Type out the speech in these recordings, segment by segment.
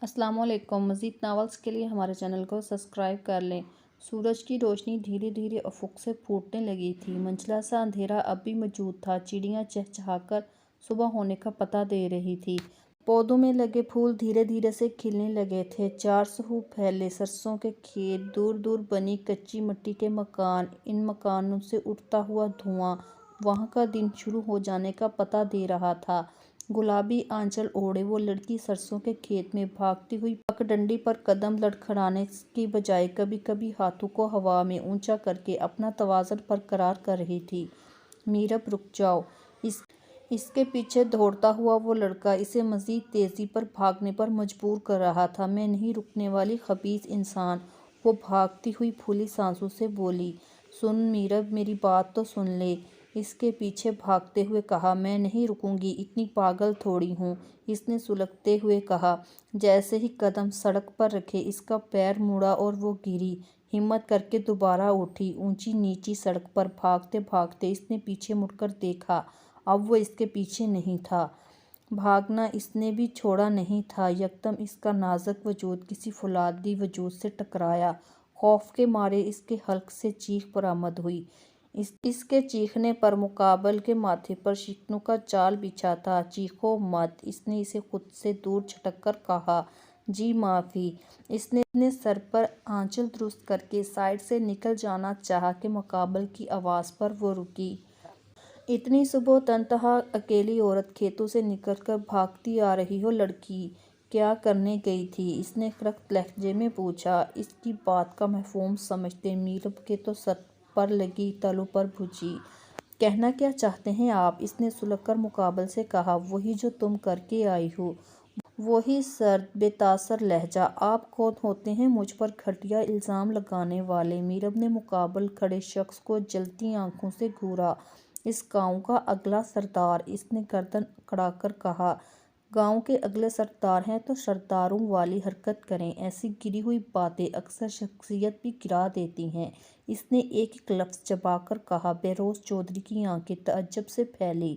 السلام علیکم۔ مزید ناولز کے لیے ہمارے چینل کو سبسکرائب کر لیں۔ سورج کی روشنی دھیرے دھیرے افق سے پھوٹنے لگی تھی۔ منجلا سا اندھیرا اب بھی موجود تھا۔ چڑیاں چہچہا کر صبح ہونے کا پتہ دے رہی تھی۔ پودوں میں لگے پھول دھیرے دھیرے سے کھلنے لگے تھے۔ چار سو پھیلے سرسوں کے کھیت، دور دور بنی کچی مٹی کے مکان، ان مکانوں سے اٹھتا ہوا دھواں وہاں کا دن شروع ہو جانے کا پتہ دے رہا تھا۔ گلابی آنچل اوڑھے وہ لڑکی سرسوں کے کھیت میں بھاگتی ہوئی پگڈنڈی پر قدم لڑکھڑانے کی بجائے کبھی کبھی ہاتھوں کو ہوا میں اونچا کرکے اپنا توازن برقرار کر رہی تھی۔ میرب رک جاؤ، اس کے پیچھے دوڑتا ہوا وہ لڑکا اسے مزید تیزی پر بھاگنے پر مجبور کر رہا تھا۔ میں نہیں رکنے والی خبیث انسان، وہ بھاگتی ہوئی پھولی سانسوں سے بولی۔ سن میرب، میری بات تو سن لے، اس کے پیچھے بھاگتے ہوئے کہا۔ میں نہیں رکوں گی، اتنی پاگل تھوڑی ہوں، اس نے سلگتے ہوئے کہا۔ جیسے ہی قدم سڑک پر رکھے اس کا پیر مڑا اور وہ گری۔ ہمت کرکے دوبارہ اٹھی۔ اونچی نیچی سڑک پر بھاگتے بھاگتے اس نے پیچھے مڑ کر دیکھا۔ اب وہ اس کے پیچھے نہیں تھا۔ بھاگنا اس نے بھی چھوڑا نہیں تھا۔ یکدم اس کا نازک وجود کسی فولادی وجود سے ٹکرایا۔ خوف کے مارے اس کے حلق سے چیخ برآمد ہوئی۔ اس کے چیخنے پر مقابل کے ماتھے پر شکنوں کا جال بچھا تھا۔ چیخو مت، اس نے اسے خود سے دور جھٹک کر کہا۔ جی معافی۔ اس نے سر پر آنچل درست کرکے سائیڈ سے نکل جانا چاہا کہ مقابل کی آواز پر وہ رکی۔ اتنی صبح تنہا اکیلی عورت، کھیتوں سے نکل کر بھاگتی آ رہی ہو لڑکی، کیا کرنے گئی تھی؟ اس نے سخت لہجے میں پوچھا۔ اس کی بات کا مفہوم سمجھتے میرب کے تو سر پر لگی تلوں پر بھجی۔ کہنا کیا چاہتے ہیں آپ؟ اس نے سلگ کر مقابل سے کہا۔ وہی جو تم کر کے آئی ہو۔ وہی سرد بے تاثر لہجہ۔ آپ کون ہوتے ہیں مجھ پر گھٹیا الزام لگانے والے؟ میرب نے مقابل کھڑے شخص کو جلتی آنکھوں سے گھورا۔ اس گاؤں کا اگلا سردار، اس نے گردن اکڑا کر کہا۔ گاؤں کے اگلے سردار ہیں تو سرداروں والی حرکت کریں۔ ایسی گری ہوئی باتیں اکثر شخصیت بھی گرا دیتی ہیں، اس نے ایک ایک لفظ چبا کر کہا۔ بہروز چودھری کی آنکھیں تعجب سے پھیلیں۔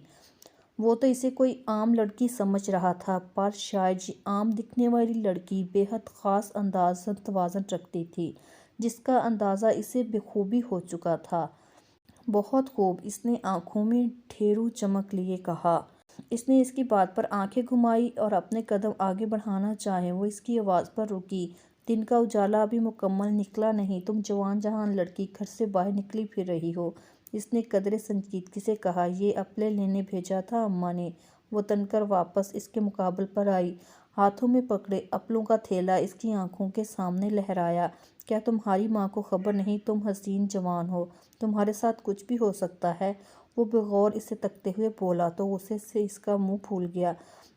وہ تو اسے کوئی عام لڑکی سمجھ رہا تھا، پر شاید یہ عام دکھنے والی لڑکی بے حد خاص انداز توازن رکھتی تھی، جس کا اندازہ اسے بخوبی ہو چکا تھا۔ بہت خوب، اس نے آنکھوں میں ڈھیروں چمک لیے کہا۔ اس نے اس کی بات پر آنکھیں گھمائیں اور اپنے قدم آگے بڑھانا چاہے وہ اس کی آواز پر رکی۔ دن کا اجالا ابھی مکمل نکلا نہیں، تم جوان جہان لڑکی گھر سے باہر نکلی پھر رہی ہو، اس نے قدرے سنجیدگی سے کہا۔ یہ ایپل لینے بھیجا تھا اماں نے۔ وہ تن کر واپس اس کے مقابل پر آئی، ہاتھوں میں پکڑے ایپلوں کا تھیلا اس کی آنکھوں کے سامنے لہرایا۔ کیا تمہاری ماں کو خبر نہیں تم حسین جوان ہو، تمہارے ساتھ کچھ بھی ہو سکتا ہے؟ وہ بغور اسے تکتے ہوئے بولا تو غصے سے اس کا منہ پھول گیا۔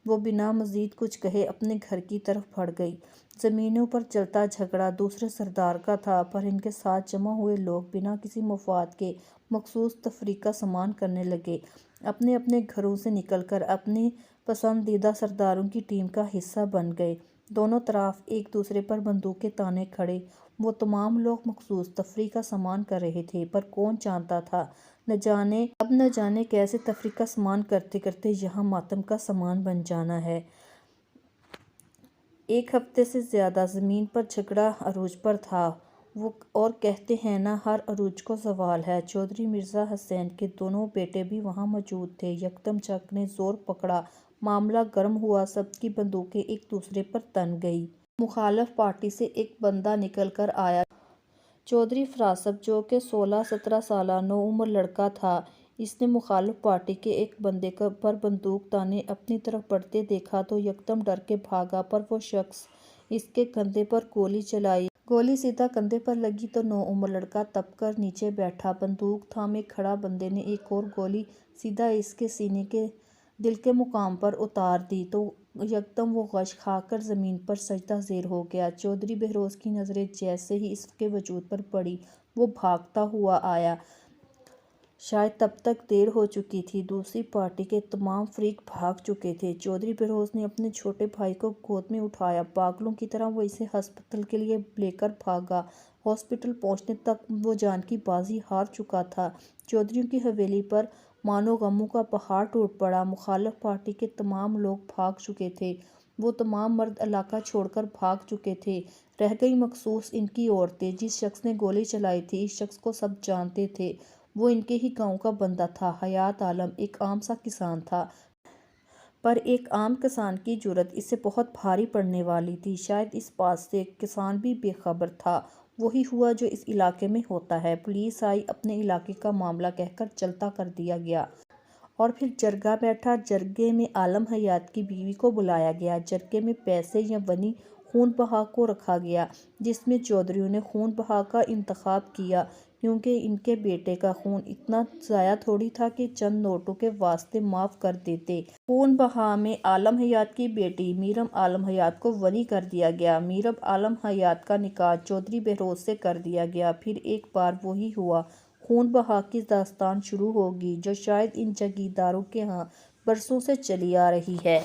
وہ بنا مزید کچھ کہے اپنے گھر کی طرف بڑھ گئی۔ زمینوں پر چلتا جھگڑا دوسرے سردار کا تھا، پر ان کے ساتھ جمع ہوئے لوگ بنا کسی مفاد کے مخصوص تفریح کا سامان کرنے لگے، اپنے اپنے گھروں سے نکل کر اپنے پسندیدہ سرداروں کی ٹیم کا حصہ بن گئے۔ دونوں طرف ایک دوسرے پر بندوقیں تانے کھڑے، وہ تمام لوگ مخصوص تفریح کا سامان کر رہے تھے، پر کون جانتا تھا نہ جانے کیسے تفریح کا سامان کرتے کرتے یہاں ماتم کا سامان بن جانا ہے۔ ایک ہفتے سے زیادہ زمین پر جھگڑا عروج پر تھا، اور کہتے ہیں نا ہر عروج کو زوال ہے۔ چودھری مرزا حسین کے دونوں بیٹے بھی وہاں موجود تھے۔ یکدم جنگ نے زور پکڑا، معاملہ گرم ہوا، سب کی بندوقیں ایک دوسرے پر تن گئیں۔ مخالف پارٹی سے ایک بندہ نکل کر آیا، چودھری فراست، جو کہ 16-17 سالہ نوعمر لڑکا تھا۔ اس نے مخالف پارٹی کے ایک بندے پر بندوق تانے اپنی طرف بڑھتے دیکھا تو یکدم ڈر کے بھاگا، پر وہ شخص اس کے کندھے پر گولی چلائی۔ گولی سیدھا کندھے پر لگی تو نوعمر لڑکا تپ کر نیچے بیٹھا۔ بندوق تھامے کھڑا بندے نے ایک اور گولی سیدھا اس کے سینے کے دل کے مقام پر اتار دی تو یکدم وہ غش کھا کر زمین پر سجدہ زیر ہو گیا۔ چودھری بہروز کی نظریں جیسے ہی اس کے وجود پر پڑی، وہ بھاگتا ہوا آیا۔ شاید تب تک دیر ہو چکی تھی، دوسری پارٹی کے تمام فریق بھاگ چکے تھے۔ چودھری بہروز نے اپنے چھوٹے بھائی کو گود میں اٹھایا، پاگلوں کی طرح وہ اسے ہسپتال کے لیے لے کر بھاگا۔ ہاسپٹل پہنچنے تک وہ جان کی بازی ہار چکا تھا۔ چودھریوں کی حویلی پر مانو غموں کا پہاڑ ٹوٹ پڑا۔ مخالف پارٹی کے تمام لوگ بھاگ چکے تھے، وہ تمام مرد علاقہ چھوڑ کر بھاگ چکے تھے۔ رہ گئی مخصوص ان کی عورتیں۔ جس شخص نے گولی چلائی تھی اس شخص کو سب جانتے تھے۔ وہ ان کے ہی گاؤں کا بندہ تھا۔ حیات عالم ایک عام سا کسان تھا، پر ایک عام کسان کی جرأت اسے بہت بھاری پڑنے والی تھی۔ شاید اس بات سے کسان بھی بے خبر تھا۔ وہی ہوا جو اس علاقے میں ہوتا ہے۔ پولیس آئی، اپنے علاقے کا معاملہ کہہ کر چلتا کر دیا گیا، اور پھر جرگہ بیٹھا۔ جرگے میں عالم حیات کی بیوی کو بلایا گیا۔ جرگے میں پیسے یا ونی خون بہا کو رکھا گیا، جس میں چودھریوں نے خون بہا کا انتخاب کیا، کیونکہ ان کے بیٹے کا خون اتنا ضائع تھوڑی تھا کہ چند نوٹوں کے واسطے معاف کر دیتے۔ خون بہا میں عالم حیات کی بیٹی میرم عالم حیات کو ولی کر دیا گیا۔ میرم عالم حیات کا نکاح چودھری بہروز سے کر دیا گیا۔ پھر ایک بار وہی ہوا۔ خون بہا کی داستان شروع ہوگی، جو شاید ان جاگیرداروں کے ہاں برسوں سے چلی آ رہی ہے۔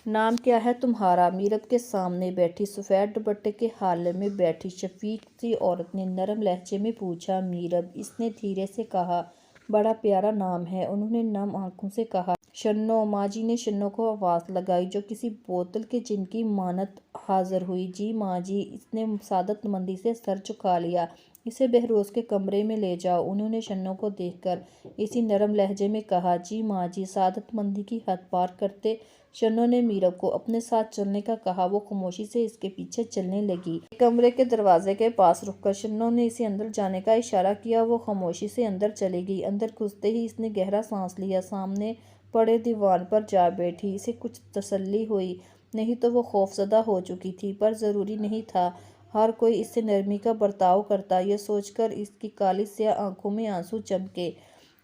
نام کیا ہے تمہارا؟ میرم کے سامنے بیٹھی سفید دوپٹے کے حالے میں بیٹھی شفیق سی عورت نے نرم لہجے میں پوچھا۔ میرم، اس نے دھیرے سے کہا۔ بڑا پیارا نام ہے، انہوں نے نم آنکھوں سے کہا۔ شنو، ماں جی نے شنو کو آواز لگائی، جو کسی بوتل کے جن کی مانند حاضر ہوئی۔ جی ماں جی، اس نے سعادت مندی سے سر جھکا لیا۔ اسے بہروز کے کمرے میں لے جاؤ، انہوں نے شنو کو دیکھ کر اسی نرم لہجے میں کہا۔ جی ماں جی، سعادت مندی کی حد پار کرتے شنو نے میرم کو اپنے ساتھ چلنے کا کہا۔ وہ خاموشی سے اس کے پیچھے چلنے لگی۔ کمرے کے دروازے کے پاس رک کر شنو نے اسے اندر جانے کا اشارہ کیا۔ وہ خاموشی سے اندر چلی گئی۔ اندر گھستے ہی اس نے گہرا سانس لیا، سامنے پڑے دیوان پر جا بیٹھی۔ اسے کچھ تسلی ہوئی، نہیں تو وہ خوفزدہ ہو چکی تھی، پر ضروری نہیں تھا ہر کوئی اس سے نرمی کا برتاؤ کرتا۔ یہ سوچ کر اس کی کالی سیاہ آنکھوں میں آنسو چمکے۔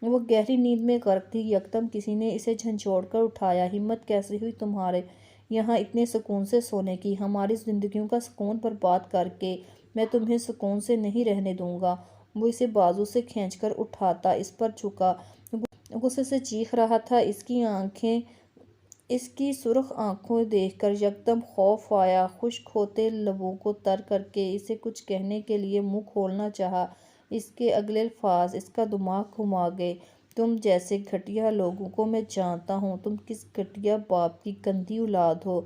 وہ گہری نیند میں غرق تھی۔ یکدم کسی نے اسے جھنجھوڑ کر اٹھایا۔ ہمت کیسے ہوئی تمہارے یہاں اتنے سکون سے سونے کی؟ ہماری زندگیوں کا سکون برباد کر کے میں تمہیں سکون سے نہیں رہنے دوں گا۔ وہ اسے بازو سے کھینچ کر اٹھاتا اس پر جھکا، غصے سے چیخ رہا تھا۔ اس کی سرخ آنکھوں دیکھ کر یکدم خوف آیا۔ خشک ہوتے لبوں کو تر کر کے اسے کچھ کہنے کے لیے منہ کھولنا چاہا۔ اس کے اگلے الفاظ اس کا دماغ گھما گئے۔ تم جیسے گھٹیا لوگوں کو میں جانتا ہوں۔ تم کس گھٹیا باپ کی گندی اولاد ہو۔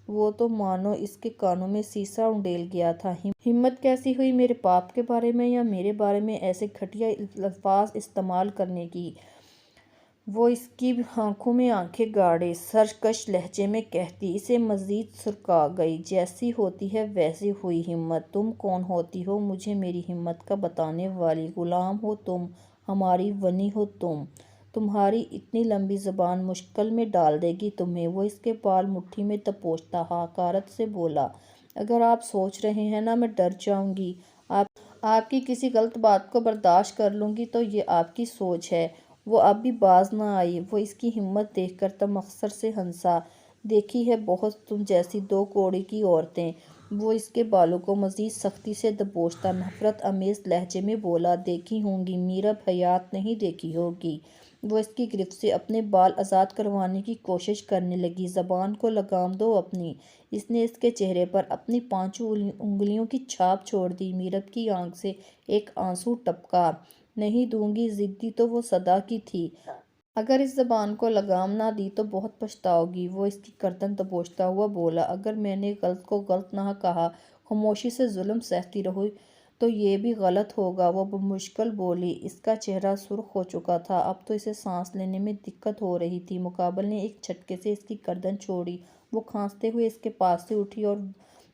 وہ تو مانو اس کے کانوں میں سیسا انڈیل گیا تھا۔ ہمت کیسی ہوئی میرے باپ کے بارے میں یا میرے بارے میں ایسے گھٹیا الفاظ استعمال کرنے کی؟ وہ اس کی آنکھوں میں آنکھیں گاڑے سرکش لہجے میں کہتی۔ اسے مزید سرکا گئی۔ جیسی ہوتی ہے ویسی ہوئی۔ ہمت، تم کون ہوتی ہو مجھے میری ہمت کا بتانے والی؟ غلام ہو تم، ہماری ونی ہو تم۔ تمہاری اتنی لمبی زبان مشکل میں ڈال دے گی تمہیں۔ وہ اس کے بال مٹھی میں دبوچتا حقارت سے بولا۔ اگر آپ سوچ رہے ہیں نا میں ڈر جاؤں گی، آپ کی کسی غلط بات کو برداشت کر لوں گی، تو یہ آپ کی سوچ ہے۔ وہ اب بھی باز نہ آئی۔ وہ اس کی ہمت دیکھ کر تمسخر سے ہنسا۔ دیکھی ہے بہت تم جیسی دو کوڑی کی عورتیں۔ وہ اس کے بالوں کو مزید سختی سے دبوچتا نفرت آمیز لہجے میں بولا۔ دیکھی ہوں گی میرم حیات، نہیں دیکھی ہوگی۔ وہ اس کی گرفت سے اپنے بال آزاد کروانے کی کوشش کرنے لگی۔ زبان کو لگام دو اپنی۔ اس نے اس کے چہرے پر اپنی پانچوں انگلیوں کی چھاپ چھوڑ دی۔ میرم کی آنکھ سے ایک آنسو ٹپکا۔ نہیں دوں گی، ضدی تو وہ سدا کی تھی۔ اگر اس زبان کو لگام نہ دی تو بہت پچھتاؤ گی۔ وہ اس کی گردن دبوچتا ہوا بولا۔ اگر میں نے غلط کو غلط نہ کہا، خاموشی سے ظلم سہتی رہی، تو یہ بھی غلط ہوگا۔ وہ بمشکل بولی۔ اس کا چہرہ سرخ ہو چکا تھا۔ اب تو اسے سانس لینے میں دقت ہو رہی تھی۔ مقابل نے ایک جھٹکے سے اس کی گردن چھوڑی۔ وہ کھانستے ہوئے اس کے پاس سے اٹھی اور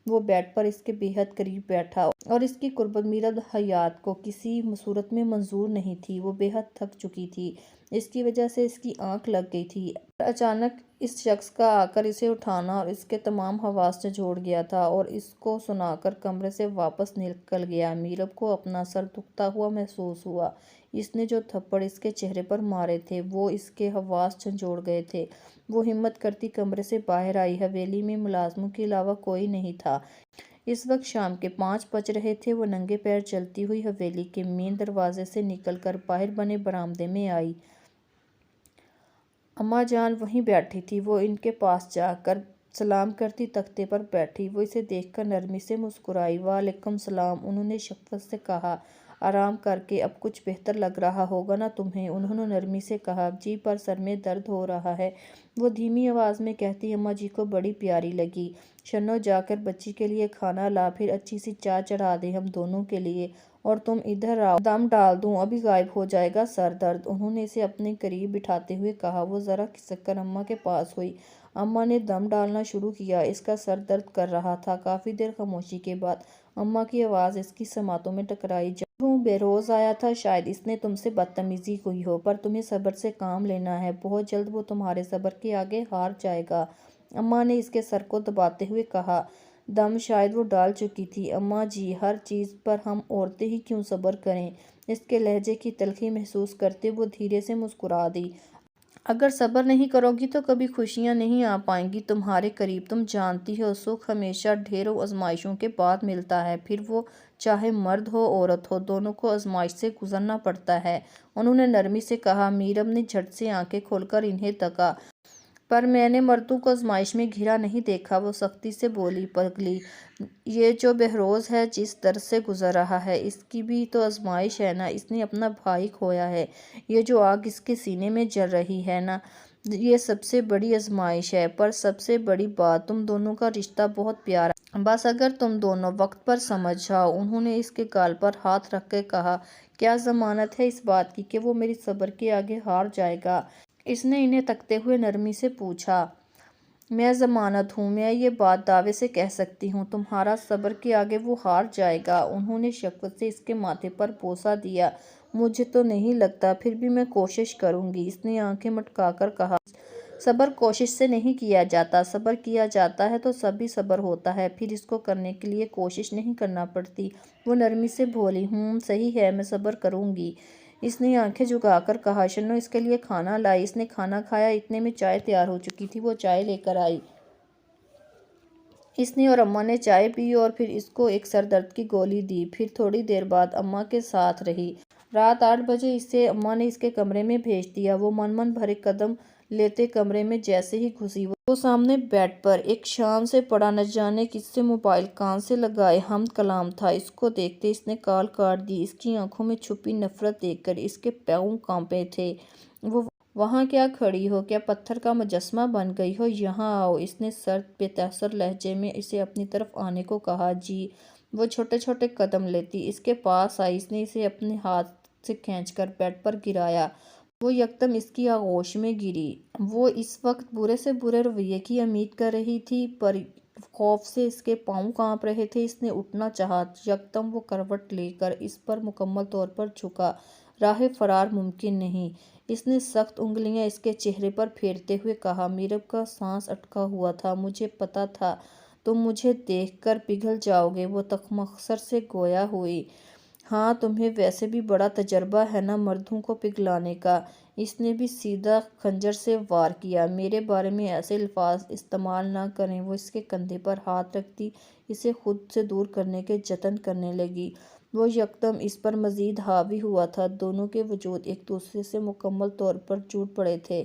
وہ بیڈ پر اس کے بے حد قریب بیٹھا، اور اس کی قربت میرم حیات کو کسی صورت میں منظور نہیں تھی۔ وہ بے حد تھک چکی تھی، اس کی وجہ سے اس کی آنکھ لگ گئی تھی، پر اچانک اس شخص کا آ کر اسے اٹھانا اور اس کے تمام حواس جھنجھوڑ گیا تھا، اور اس کو سنا کر کمرے سے واپس نکل گیا۔ میرم کو اپنا سر دکھتا ہوا محسوس ہوا۔ اس نے جو تھپڑ اس کے چہرے پر مارے تھے وہ اس کے حواس جھنجھوڑ گئے تھے۔ وہ ہمت کرتی کمرے سے باہر آئی۔ حویلی میں ملازموں کے علاوہ کوئی نہیں تھا۔ اس وقت شام کے 5 بج رہے تھے۔ وہ ننگے پیر چلتی ہوئی حویلی کے مین دروازے سے نکل کر باہر بنے برآمدے میں آئی۔ اماں جان وہیں بیٹھی تھیں۔ وہ ان کے پاس جا کر سلام کرتی تختے پر بیٹھی۔ وہ اسے دیکھ کر نرمی سے مسکرائی۔ وعلیکم السلام، انہوں نے شفقت سے کہا۔ آرام کر کے اب کچھ بہتر لگ رہا ہوگا نا تمہیں؟ انہوں نے نرمی سے کہا۔ جی پر سر میں درد ہو رہا ہے، وہ دھیمی آواز میں کہتی۔ اماں جی کو بڑی پیاری لگی۔ شنو جا کر بچی کے لیے کھانا لا، پھر اچھی سی چائے چڑھا دے ہم دونوں کے لیے، اور تم ادھر آؤ دم ڈال دوں، ابھی غائب ہو جائے گا سر درد۔ انہوں نے اسے اپنے قریب بٹھاتے ہوئے کہا۔ وہ ذرا کھسک کر اماں کے پاس ہوئی۔ اماں نے دم ڈالنا شروع کیا۔ اس کا سر درد کر رہا تھا۔ کافی دیر خاموشی کے بعد اماں کی آواز اس کی سماعتوں میں ٹکرائی۔ جب وہ بہروز آیا تھا شاید اس نے تم سے بدتمیزی کی ہو، پر تمہیں صبر سے کام لینا ہے، بہت جلد وہ تمہارے صبر کے آگے ہار جائے گا۔ اماں نے اس کے سر کو دباتے ہوئے کہا۔ دم شاید وہ ڈال چکی تھی۔ اماں جی ہر چیز پر ہم عورتیں ہی کیوں صبر کریں؟ اس کے لہجے کی تلخی محسوس کرتے وہ دھیرے سے مسکرا دی۔ اگر صبر نہیں کرو گی تو کبھی خوشیاں نہیں آ پائیں گی تمہارے قریب۔ تم جانتی ہو سکھ ہمیشہ ڈھیروں آزمائشوں کے بعد ملتا ہے، پھر وہ چاہے مرد ہو عورت ہو، دونوں کو آزمائش سے گزرنا پڑتا ہے، انہوں نے نرمی سے کہا۔ میرم نے جھٹ سے آنکھیں کھول کر انہیں تکا۔ پر میں نے مردوں کو آزمائش میں گھرا نہیں دیکھا، وہ سختی سے بولی۔ پگلی، یہ جو بہروز ہے جس درد سے گزر رہا ہے، اس کی بھی تو آزمائش ہے نا، اس نے اپنا بھائی کھویا ہے، یہ جو آگ اس کے سینے میں جل رہی ہے نا، یہ سب سے بڑی آزمائش ہے۔ پر سب سے بڑی بات، تم دونوں کا رشتہ بہت پیارا ہے، بس اگر تم دونوں وقت پر سمجھ جاؤ۔ انہوں نے اس کے گال پر ہاتھ رکھ کے کہا۔ کیا ضمانت ہے اس بات کی کہ وہ میری صبر کے آگے ہار جائے گا؟ اس نے انہیں تکتے ہوئے نرمی سے پوچھا۔ میں ضمانت ہوں، میں یہ بات دعوے سے کہہ سکتی ہوں، تمہارا صبر کے آگے وہ ہار جائے گا۔ انہوں نے شفقت سے اس کے ماتھے پر بوسہ دیا۔ مجھے تو نہیں لگتا، پھر بھی میں کوشش کروں گی، اس نے آنکھیں مٹکا کر کہا۔ صبر کوشش سے نہیں کیا جاتا، صبر کیا جاتا ہے تو سبھی صبر ہوتا ہے، پھر اس کو کرنے کے لیے کوشش نہیں کرنا پڑتی۔ وہ نرمی سے بولی۔ صحیح ہے، میں صبر کروں گی، اس نے آنکھیں جھکا کر کہا۔ شنو اس کے لیے کھانا لائی۔ اس نے کھانا کھایا، اتنے میں چائے تیار ہو چکی تھی، وہ چائے لے کر آئی۔ اس نے اور اماں نے چائے پی اور پھر اس کو ایک سر درد کی گولی دی، پھر تھوڑی دیر بعد اماں کے ساتھ رہی۔ رات 8 بجے اسے اماں نے اس کے کمرے میں بھیج دیا۔ وہ من بھرے قدم لیتے کمرے میں جیسے ہی گھسی، وہ سامنے بیڈ پر ایک شام سے پڑا نہ جانے کس سے موبائل کان سے لگائے ہم کلام تھا۔ اس کو دیکھتے اس نے کال کاٹ دی۔ اس کی آنکھوں میں چھپی نفرت دیکھ کر اس کے پاؤں کانپے تھے۔ وہ وہاں کیا کھڑی ہو، کیا پتھر کا مجسمہ بن گئی ہو؟ یہاں آؤ، اس نے سرد بے تاثر لہجے میں اسے اپنی طرف آنے کو کہا۔ جی۔ وہ چھوٹے چھوٹے قدم لیتی اس کے پاس آئی۔ اس نے اسے اپنے ہاتھ سے کھینچ کر بیڈ پر گرایا۔ وہ یکدم اس کی آغوش میں گری۔ وہ اس وقت برے سے برے رویے کی امید کر رہی تھی، پر خوف سے اس کے پاؤں کانپ رہے تھے۔ اس نے اٹھنا چاہا، یکدم وہ کروٹ لے کر اس پر مکمل طور پر جھکا۔ راہ فرار ممکن نہیں، اس نے سخت انگلیاں اس کے چہرے پر پھیرتے ہوئے کہا۔ میرب کا سانس اٹکا ہوا تھا، مجھے پتہ تھا تم مجھے دیکھ کر پگھل جاؤ گے، وہ تمغصر سے گویا ہوئی۔ ہاں، تمہیں ویسے بھی بڑا تجربہ ہے نا مردوں کو پگھلانے کا۔ اس نے بھی سیدھا خنجر سے وار کیا۔ میرے بارے میں ایسے الفاظ استعمال نہ کریں۔ وہ اس کے کندھے پر ہاتھ رکھتی اسے خود سے دور کرنے کے جتن کرنے لگی۔ وہ یکدم اس پر مزید حاوی ہوا تھا، دونوں کے وجود ایک دوسرے سے مکمل طور پر جڑ پڑے تھے۔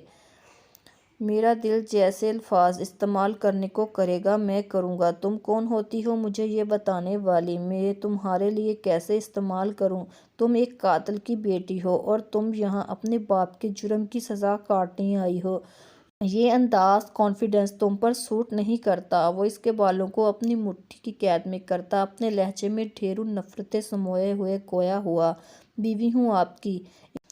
میرا دل جیسے الفاظ استعمال کرنے کو کرے گا میں کروں گا۔ تم کون ہوتی ہو مجھے یہ بتانے والی؟ میں تمہارے لیے کیسے استعمال کروں؟ تم ایک قاتل کی بیٹی ہو اور تم یہاں اپنے باپ کے جرم کی سزا کاٹنے آئی ہو۔ یہ انداز کانفیڈنس تم پر سوٹ نہیں کرتا۔ وہ اس کے بالوں کو اپنی مٹھی کی قید میں کرتا اپنے لہجے میں ڈھیروں نفرتیں سموئے ہوئے گویا ہوا۔ بیوی ہوں آپ کی،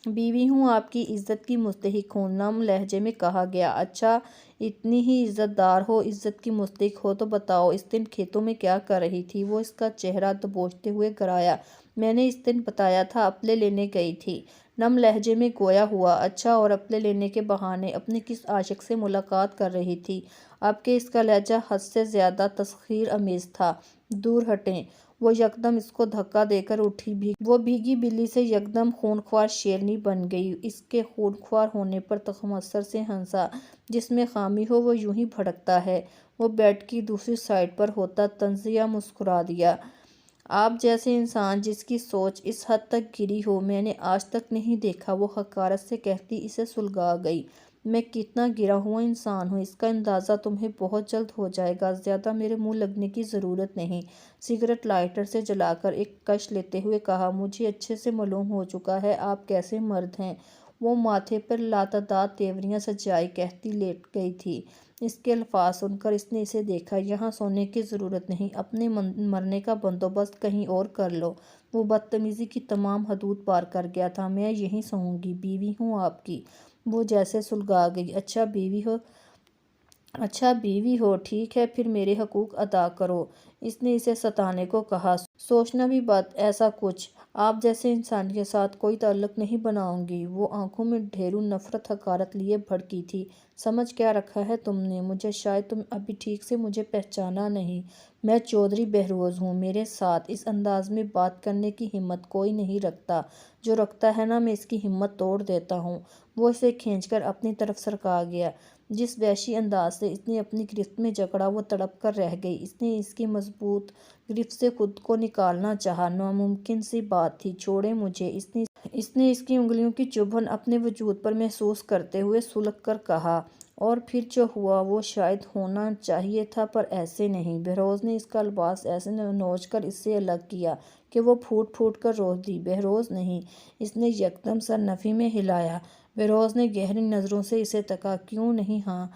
بیوی ہوں آپ کی، عزت کی مستحق ہوں، نم لہجے میں کہا گیا۔ اچھا، اتنی ہی عزت دار ہو، عزت کی مستحق ہو تو بتاؤ اس دن کھیتوں میں کیا کر رہی تھی؟ وہ اس کا چہرہ دبوچتے ہوئے گرایا۔ میں نے اس دن بتایا تھا، اپلے لینے گئی تھی، نم لہجے میں گویا ہوا۔ اچھا، اور اپلے لینے کے بہانے اپنے کس عاشق سے ملاقات کر رہی تھی؟ اب کہ اس کا لہجہ حد سے زیادہ تسخیر آمیز تھا۔ دور ہٹیں، وہ یکدم اس کو دھکا دے کر اٹھی۔ وہ بھیگی بلی سے یکدم خونخوار شیرنی بن گئی۔ اس کے خونخوار ہونے پر تمغصر سے ہنسا۔ جس میں خامی ہو وہ یوں ہی بھڑکتا ہے۔ وہ بیڈ کی دوسری سائیڈ پر ہوتا طنزیہ مسکرا دیا۔ آپ جیسے انسان جس کی سوچ اس حد تک گری ہو میں نے آج تک نہیں دیکھا، وہ حقارت سے کہتی اسے سلگا گئی۔ میں کتنا گرا ہوا انسان ہوں، اس کا اندازہ تمہیں بہت جلد ہو جائے گا۔ زیادہ میرے منہ لگنے کی ضرورت نہیں۔ سگریٹ لائٹر سے جلا کر ایک کش لیتے ہوئے کہا، مجھے اچھے سے معلوم ہو چکا ہے آپ کیسے مرد ہیں۔ وہ ماتھے پر لاتعداد تیوریاں سجائے کہتی لیٹ گئی تھی۔ اس کے الفاظ سن کر اس نے اسے دیکھا۔ یہاں سونے کی ضرورت نہیں، اپنے مرنے کا بندوبست کہیں اور کر لو۔ وہ بدتمیزی کی تمام حدود پار کر گیا تھا۔ میں یہیں سوؤں گی، بیوی ہوں آپ کی۔ وہ جیسے سلگا گئی۔ اچھا بیوی ہو، ٹھیک ہے پھر میرے حقوق ادا کرو۔ اس نے اسے ستانے کو کہا، سوچنا بھی بات ایسا کچھ آپ جیسے انسان کے ساتھ کوئی تعلق نہیں بناؤں گی۔ وہ آنکھوں میں ڈھیروں نفرت حقارت لیے بھڑکی تھی۔ سمجھ کیا رکھا ہے تم نے مجھے؟ شاید تم ابھی ٹھیک سے مجھے پہچانا نہیں۔ میں چودھری بہروز ہوں۔ میرے ساتھ اس انداز میں بات کرنے کی ہمت کوئی نہیں رکھتا۔ جو رکھتا ہے نا، میں اس کی ہمت توڑ دیتا ہوں۔ وہ اسے کھینچ کر اپنی طرف سرکا گیا۔ جس وحشی انداز سے اس نے اپنی گرفت میں جکڑا وہ تڑپ کر رہ گئی۔ اس نے اس کی مضبوط گرفت سے خود کو نکالنا چاہا۔ ناممکن سی بات تھی۔ چھوڑیں مجھے، اس نے اس کی انگلیوں کی چبھن اپنے وجود پر محسوس کرتے ہوئے سلگ کر کہا۔ اور پھر جو ہوا وہ شاید ہونا چاہیے تھا، پر ایسے نہیں۔ بہروز نے اس کا لباس ایسے نوچ کر اس سے الگ کیا کہ وہ پھوٹ پھوٹ کر رو دی۔ بہروز نہیں، اس نے یکدم سر نفی میں ہلایا۔ بہروز نے گہری نظروں سے اسے تکا۔ کیوں نہیں؟ ہاں،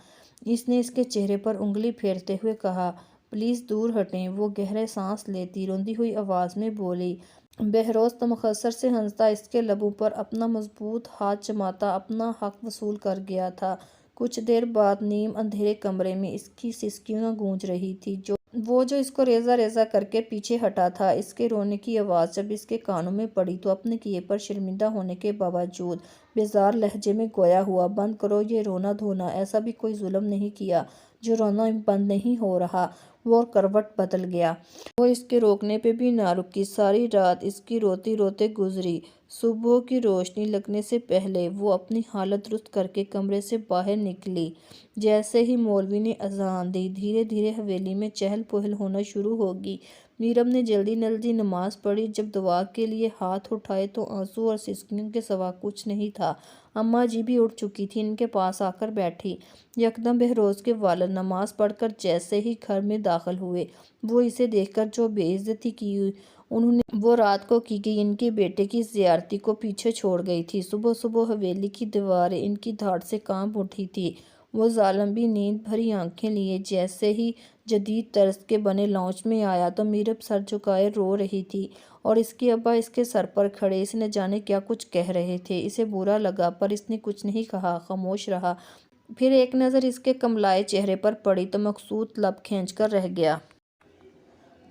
اس نے اس کے چہرے پر انگلی پھیرتے ہوئے کہا۔ پلیز دور ہٹیں، وہ گہرے سانس لیتی روندی ہوئی آواز میں بولی۔ بہروز تمخصر سے ہنستا اس کے لبوں پر اپنا مضبوط ہاتھ جماتا اپنا حق وصول کر گیا تھا۔ کچھ دیر بعد نیم اندھیرے کمرے میں اس کی سسکیاں گونج رہی تھی، جو اس کو ریزہ ریزہ کر کے پیچھے ہٹا تھا۔ اس کے رونے کی آواز جب اس کے کانوں میں پڑی تو اپنے کیے پر شرمندہ ہونے کے باوجود بیزار لہجے میں گویا ہوا، بند کرو یہ رونا دھونا، ایسا بھی کوئی ظلم نہیں کیا جو رونا بند نہیں ہو رہا۔ وہ اور کروٹ بدل گیا۔ وہ اس کے روکنے پہ بھی نہ رکی۔ ساری رات اس کی روتے روتے گزری۔ صبح کی روشنی لگنے سے پہلے وہ اپنی حالت درست کر کے کمرے سے باہر نکلی۔ جیسے ہی مولوی نے اذان دی، دھیرے دھیرے حویلی میں چہل پہل ہونا شروع ہوگی۔ میرم نے جلدی جلدی نماز پڑھی۔ جب دعا کے لیے ہاتھ اٹھائے تو آنسو اور سسکیوں کے سوا کچھ نہیں تھا۔ اماں جی بھی اٹھ چکی تھیں، ان کے پاس آ کر بیٹھی۔ یکدم بہروز کے والد نماز پڑھ کر جیسے ہی گھر میں داخل ہوئے، وہ اسے دیکھ کر جو بے عزتی کی انہوں نے وہ رات کو کی گئی ان کے بیٹے کی زیارتی کو پیچھے چھوڑ گئی تھی۔ صبح صبح حویلی کی دیواریں ان کی دھاڑ سے کانپ اٹھی تھیں۔ وہ ظالم بھی نیند بھری آنکھیں لیے جیسے ہی جدید طرز کے بنے لاؤنج میں آیا تو میرب سر جھکائے رو رہی تھی اور اس کے ابا اس کے سر پر کھڑے اسے نہ جانے کیا کچھ کہہ رہے تھے۔ اسے برا لگا پر اس نے کچھ نہیں کہا، خاموش رہا۔ پھر ایک نظر اس کے کملائے چہرے پر پڑی تو مکسوت لب کھینچ کر رہ گیا۔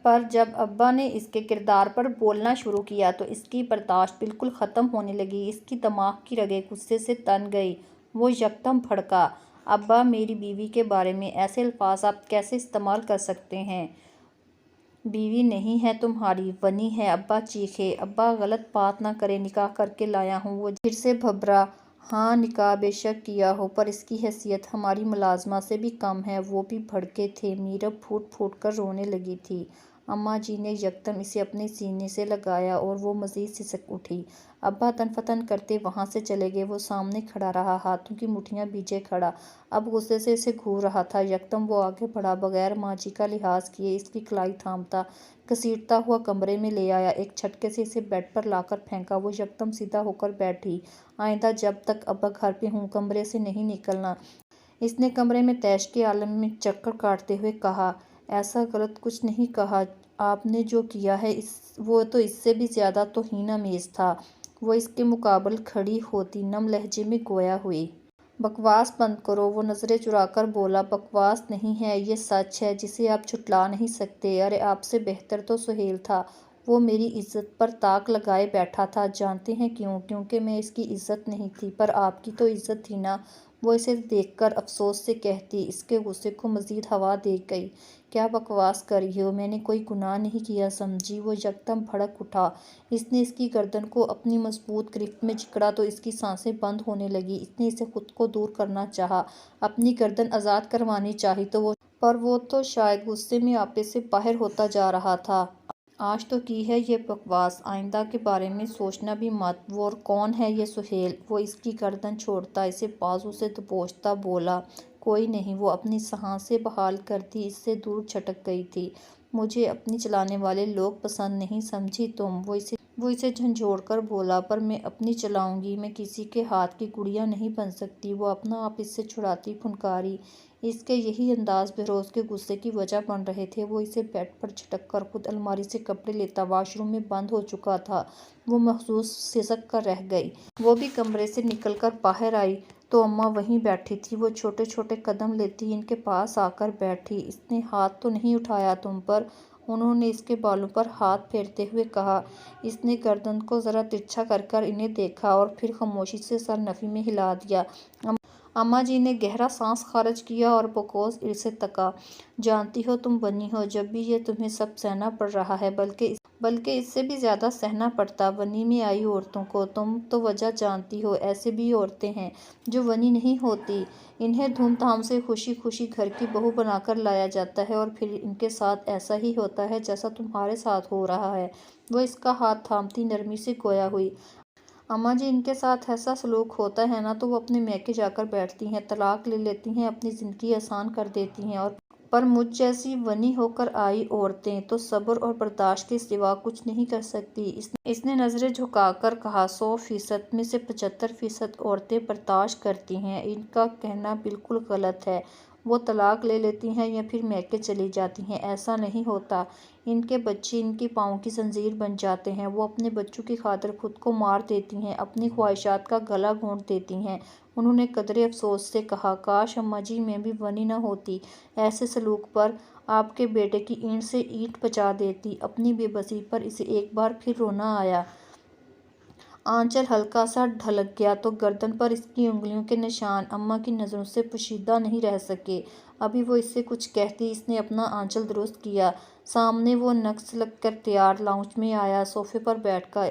پر جب ابا نے اس کے کردار پر بولنا شروع کیا تو اس کی برداشت بالکل ختم ہونے لگی۔ اس کی دماغ کی رگیں غصے سے تن گئی۔ وہ یکدم بھڑکا۔ ابا، میری بیوی کے بارے میں ایسے الفاظ آپ کیسے استعمال کر سکتے ہیں؟ بیوی نہیں ہے تمہاری، ونی ہے۔ ابا چیخے۔ ابا غلط بات نہ کریں، نکاح کر کے لایا ہوں۔ وہ پھر سے بھبرا۔ ہاں نکاح بے شک کیا ہو، پر اس کی حیثیت ہماری ملازمہ سے بھی کم ہے۔ وہ بھی بھڑکے تھے۔ میرب پھوٹ پھوٹ کر رونے لگی تھی۔ اماں جی نے یکدم اسے اپنے سینے سے لگایا اور وہ مزید سسک اٹھی۔ ابا تن فتن کرتے وہاں سے چلے گئے۔ وہ سامنے کھڑا رہا، ہاتھوں کی مٹھیاں بھیجے کھڑا، اب غصے سے اسے گھور رہا تھا۔ یکدم وہ آگے بڑھا، بغیر ماں جی کا لحاظ کیے اس کی کلائی تھامتا گھسیٹتا ہوا کمرے میں لے آیا، ایک جھٹکے سے اسے بیڈ پر لا کر پھینکا۔ وہ یکدم سیدھا ہو کر بیٹھی۔ آئندہ جب تک ابا گھر پہ ہوں کمرے سے نہیں نکلنا، اس نے کمرے میں طیش کے عالم میں چکر کاٹتے ہوئے کہا۔ ایسا غلط کچھ نہیں کہا آپ نے جو کیا ہے، وہ تو اس سے بھی زیادہ توہین آمیز تھا۔ وہ اس کے مقابل کھڑی ہوتی نم لہجے میں گویا ہوئی۔ بکواس بند کرو، وہ نظریں چرا کر بولا۔ بکواس نہیں ہے، یہ سچ ہے جسے آپ جھٹلا نہیں سکتے۔ ارے آپ سے بہتر تو سہیل تھا، وہ میری عزت پر طاق لگائے بیٹھا تھا۔ جانتے ہیں کیوں؟ کیونکہ میں اس کی عزت نہیں تھی، پر آپ کی تو عزت تھی نا، وہ اسے دیکھ کر افسوس سے کہتی۔ اس کے غصے کو مزید ہوا دے گئی۔ کیا بکواس کر رہی ہو؟ میں نے کوئی گناہ نہیں کیا سمجھی۔ وہ یکدم بھڑک اٹھا۔ اس نے اس کی گردن کو اپنی مضبوط گرفت میں جکڑا تو اس کی سانسیں بند ہونے لگیں۔ اس نے اسے خود کو دور کرنا چاہا، اپنی گردن آزاد کروانی چاہی پر وہ تو شاید غصے میں آپے سے باہر ہوتا جا رہا تھا۔ آج تو کی ہے یہ بکواس، آئندہ کے بارے میں سوچنا بھی مت۔ وہ اور کون ہے یہ سہیل؟ وہ اس کی گردن چھوڑتا اسے بازو سے دبوچتا بولا، کوئی نہیں، وہ اپنی سانسیں بحال کرتی اس سے دور چھٹک گئی تھی۔ مجھے اپنی چلانے والے لوگ پسند نہیں، سمجھی تم؟ وہ اسے جھنجھوڑ کر بولا، پر میں اپنی چلاؤں گی، میں کسی کے ہاتھ کی گڑیا نہیں بن سکتی۔ وہ اپنا آپ اس سے چھڑاتی پھنکاری۔ اس کے یہی انداز بہروز کے غصے کی وجہ بن رہے تھے۔ وہ اسے بیڈ پر جھٹک کر خود الماری سے کپڑے لیتا واش روم میں بند ہو چکا تھا۔ وہ محظوظ سسک کر رہ گئی۔ وہ بھی کمرے سے نکل کر باہر آئی تو اماں وہیں بیٹھی تھی۔ وہ چھوٹے چھوٹے قدم لیتی ان کے پاس آ کر بیٹھی۔ اس نے ہاتھ تو نہیں اٹھایا تم پر؟ انہوں نے اس کے بالوں پر ہاتھ پھیرتے ہوئے کہا۔ اس نے گردن کو ذرا ترچھا کر کر انہیں دیکھا اور پھر خاموشی سے سر نفی میں ہلا دیا۔ اماں جی نے گہرا سانس خارج کیا اور بغوض اسے تکا۔ جانتی ہو تم بنی ہو، جب بھی یہ تمہیں سب سہنا پڑ رہا ہے، بلکہ اس سے بھی زیادہ سہنا پڑتا ونی میں آئی عورتوں کو۔ تم تو وجہ جانتی ہو، ایسے بھی عورتیں ہیں جو ونی نہیں ہوتی، انہیں دھوم دھام سے خوشی خوشی گھر کی بہو بنا کر لایا جاتا ہے اور پھر ان کے ساتھ ایسا ہی ہوتا ہے جیسا تمہارے ساتھ ہو رہا ہے۔ وہ اس کا ہاتھ تھامتی نرمی سے گویا ہوئی۔ اماں جی، ان کے ساتھ ایسا سلوک ہوتا ہے نا تو وہ اپنے میکے جا کر بیٹھتی ہیں، طلاق لے لیتی ہیں، اپنی زندگی آسان کر دیتی ہیں، اور پر مجھ جیسی ونی ہو کر آئی عورتیں تو صبر اور برداشت کے سوا کچھ نہیں کر سکتی۔ اس نے نظریں جھکا کر کہا، 100% میں سے 75% عورتیں برداشت کرتی ہیں، ان کا کہنا بالکل غلط ہے۔ وہ طلاق لے لیتی ہیں یا پھر میکے چلی جاتی ہیں، ایسا نہیں ہوتا۔ ان کے بچے ان کے پاؤں کی زنجیر بن جاتے ہیں، وہ اپنے بچوں کی خاطر خود کو مار دیتی ہیں، اپنی خواہشات کا گلا گھونٹ دیتی ہیں۔ انہوں نے قدرے افسوس سے کہا، کاش اماں جی میں بھی ونی نہ ہوتی، ایسے سلوک پر آپ کے بیٹے کی اینٹ سے اینٹ بجا دیتی۔ اپنی بے بسی پر اسے ایک بار پھر رونا آیا۔ آنچل ہلکا سا ڈھلک گیا تو گردن پر اس کی انگلیوں کے نشان اماں کی نظروں سے پوشیدہ نہیں رہ سکے۔ ابھی وہ اس سے کچھ کہتی، اس نے اپنا آنچل درست کیا۔ سامنے وہ نکس لگ کر تیار لاؤنج میں آیا، صوفے پر بیٹھ کر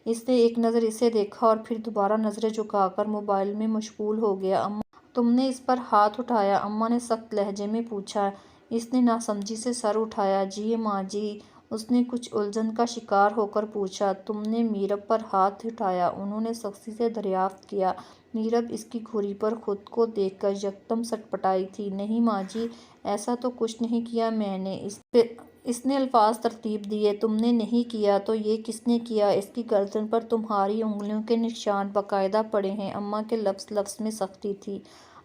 اس نے ایک نظر اسے دیکھا اور پھر دوبارہ نظریں جھکا کر موبائل میں مشغول ہو گیا۔ اماں، تم نے اس پر ہاتھ اٹھایا؟ اماں نے سخت لہجے میں پوچھا۔ اس نے ناسمجھی سے سر اٹھایا۔ جی ماں جی، اس نے کچھ الجھن کا شکار ہو کر پوچھا۔ تم نے میرب پر ہاتھ اٹھایا؟ انہوں نے سختی سے دریافت کیا۔ میرب اس کی کھوری پر خود کو دیکھ کر یکدم سٹپٹائی تھی۔ نہیں ماں جی، ایسا تو کچھ نہیں کیا میں نے۔ اس نے الفاظ ترتیب دیے۔ تم نے نہیں کیا تو یہ کس نے کیا؟ اس کی گردن پر تمہاری انگلیوں کے نشان باقاعدہ پڑے ہیں۔ اماں کے لفظ میں سختی تھی۔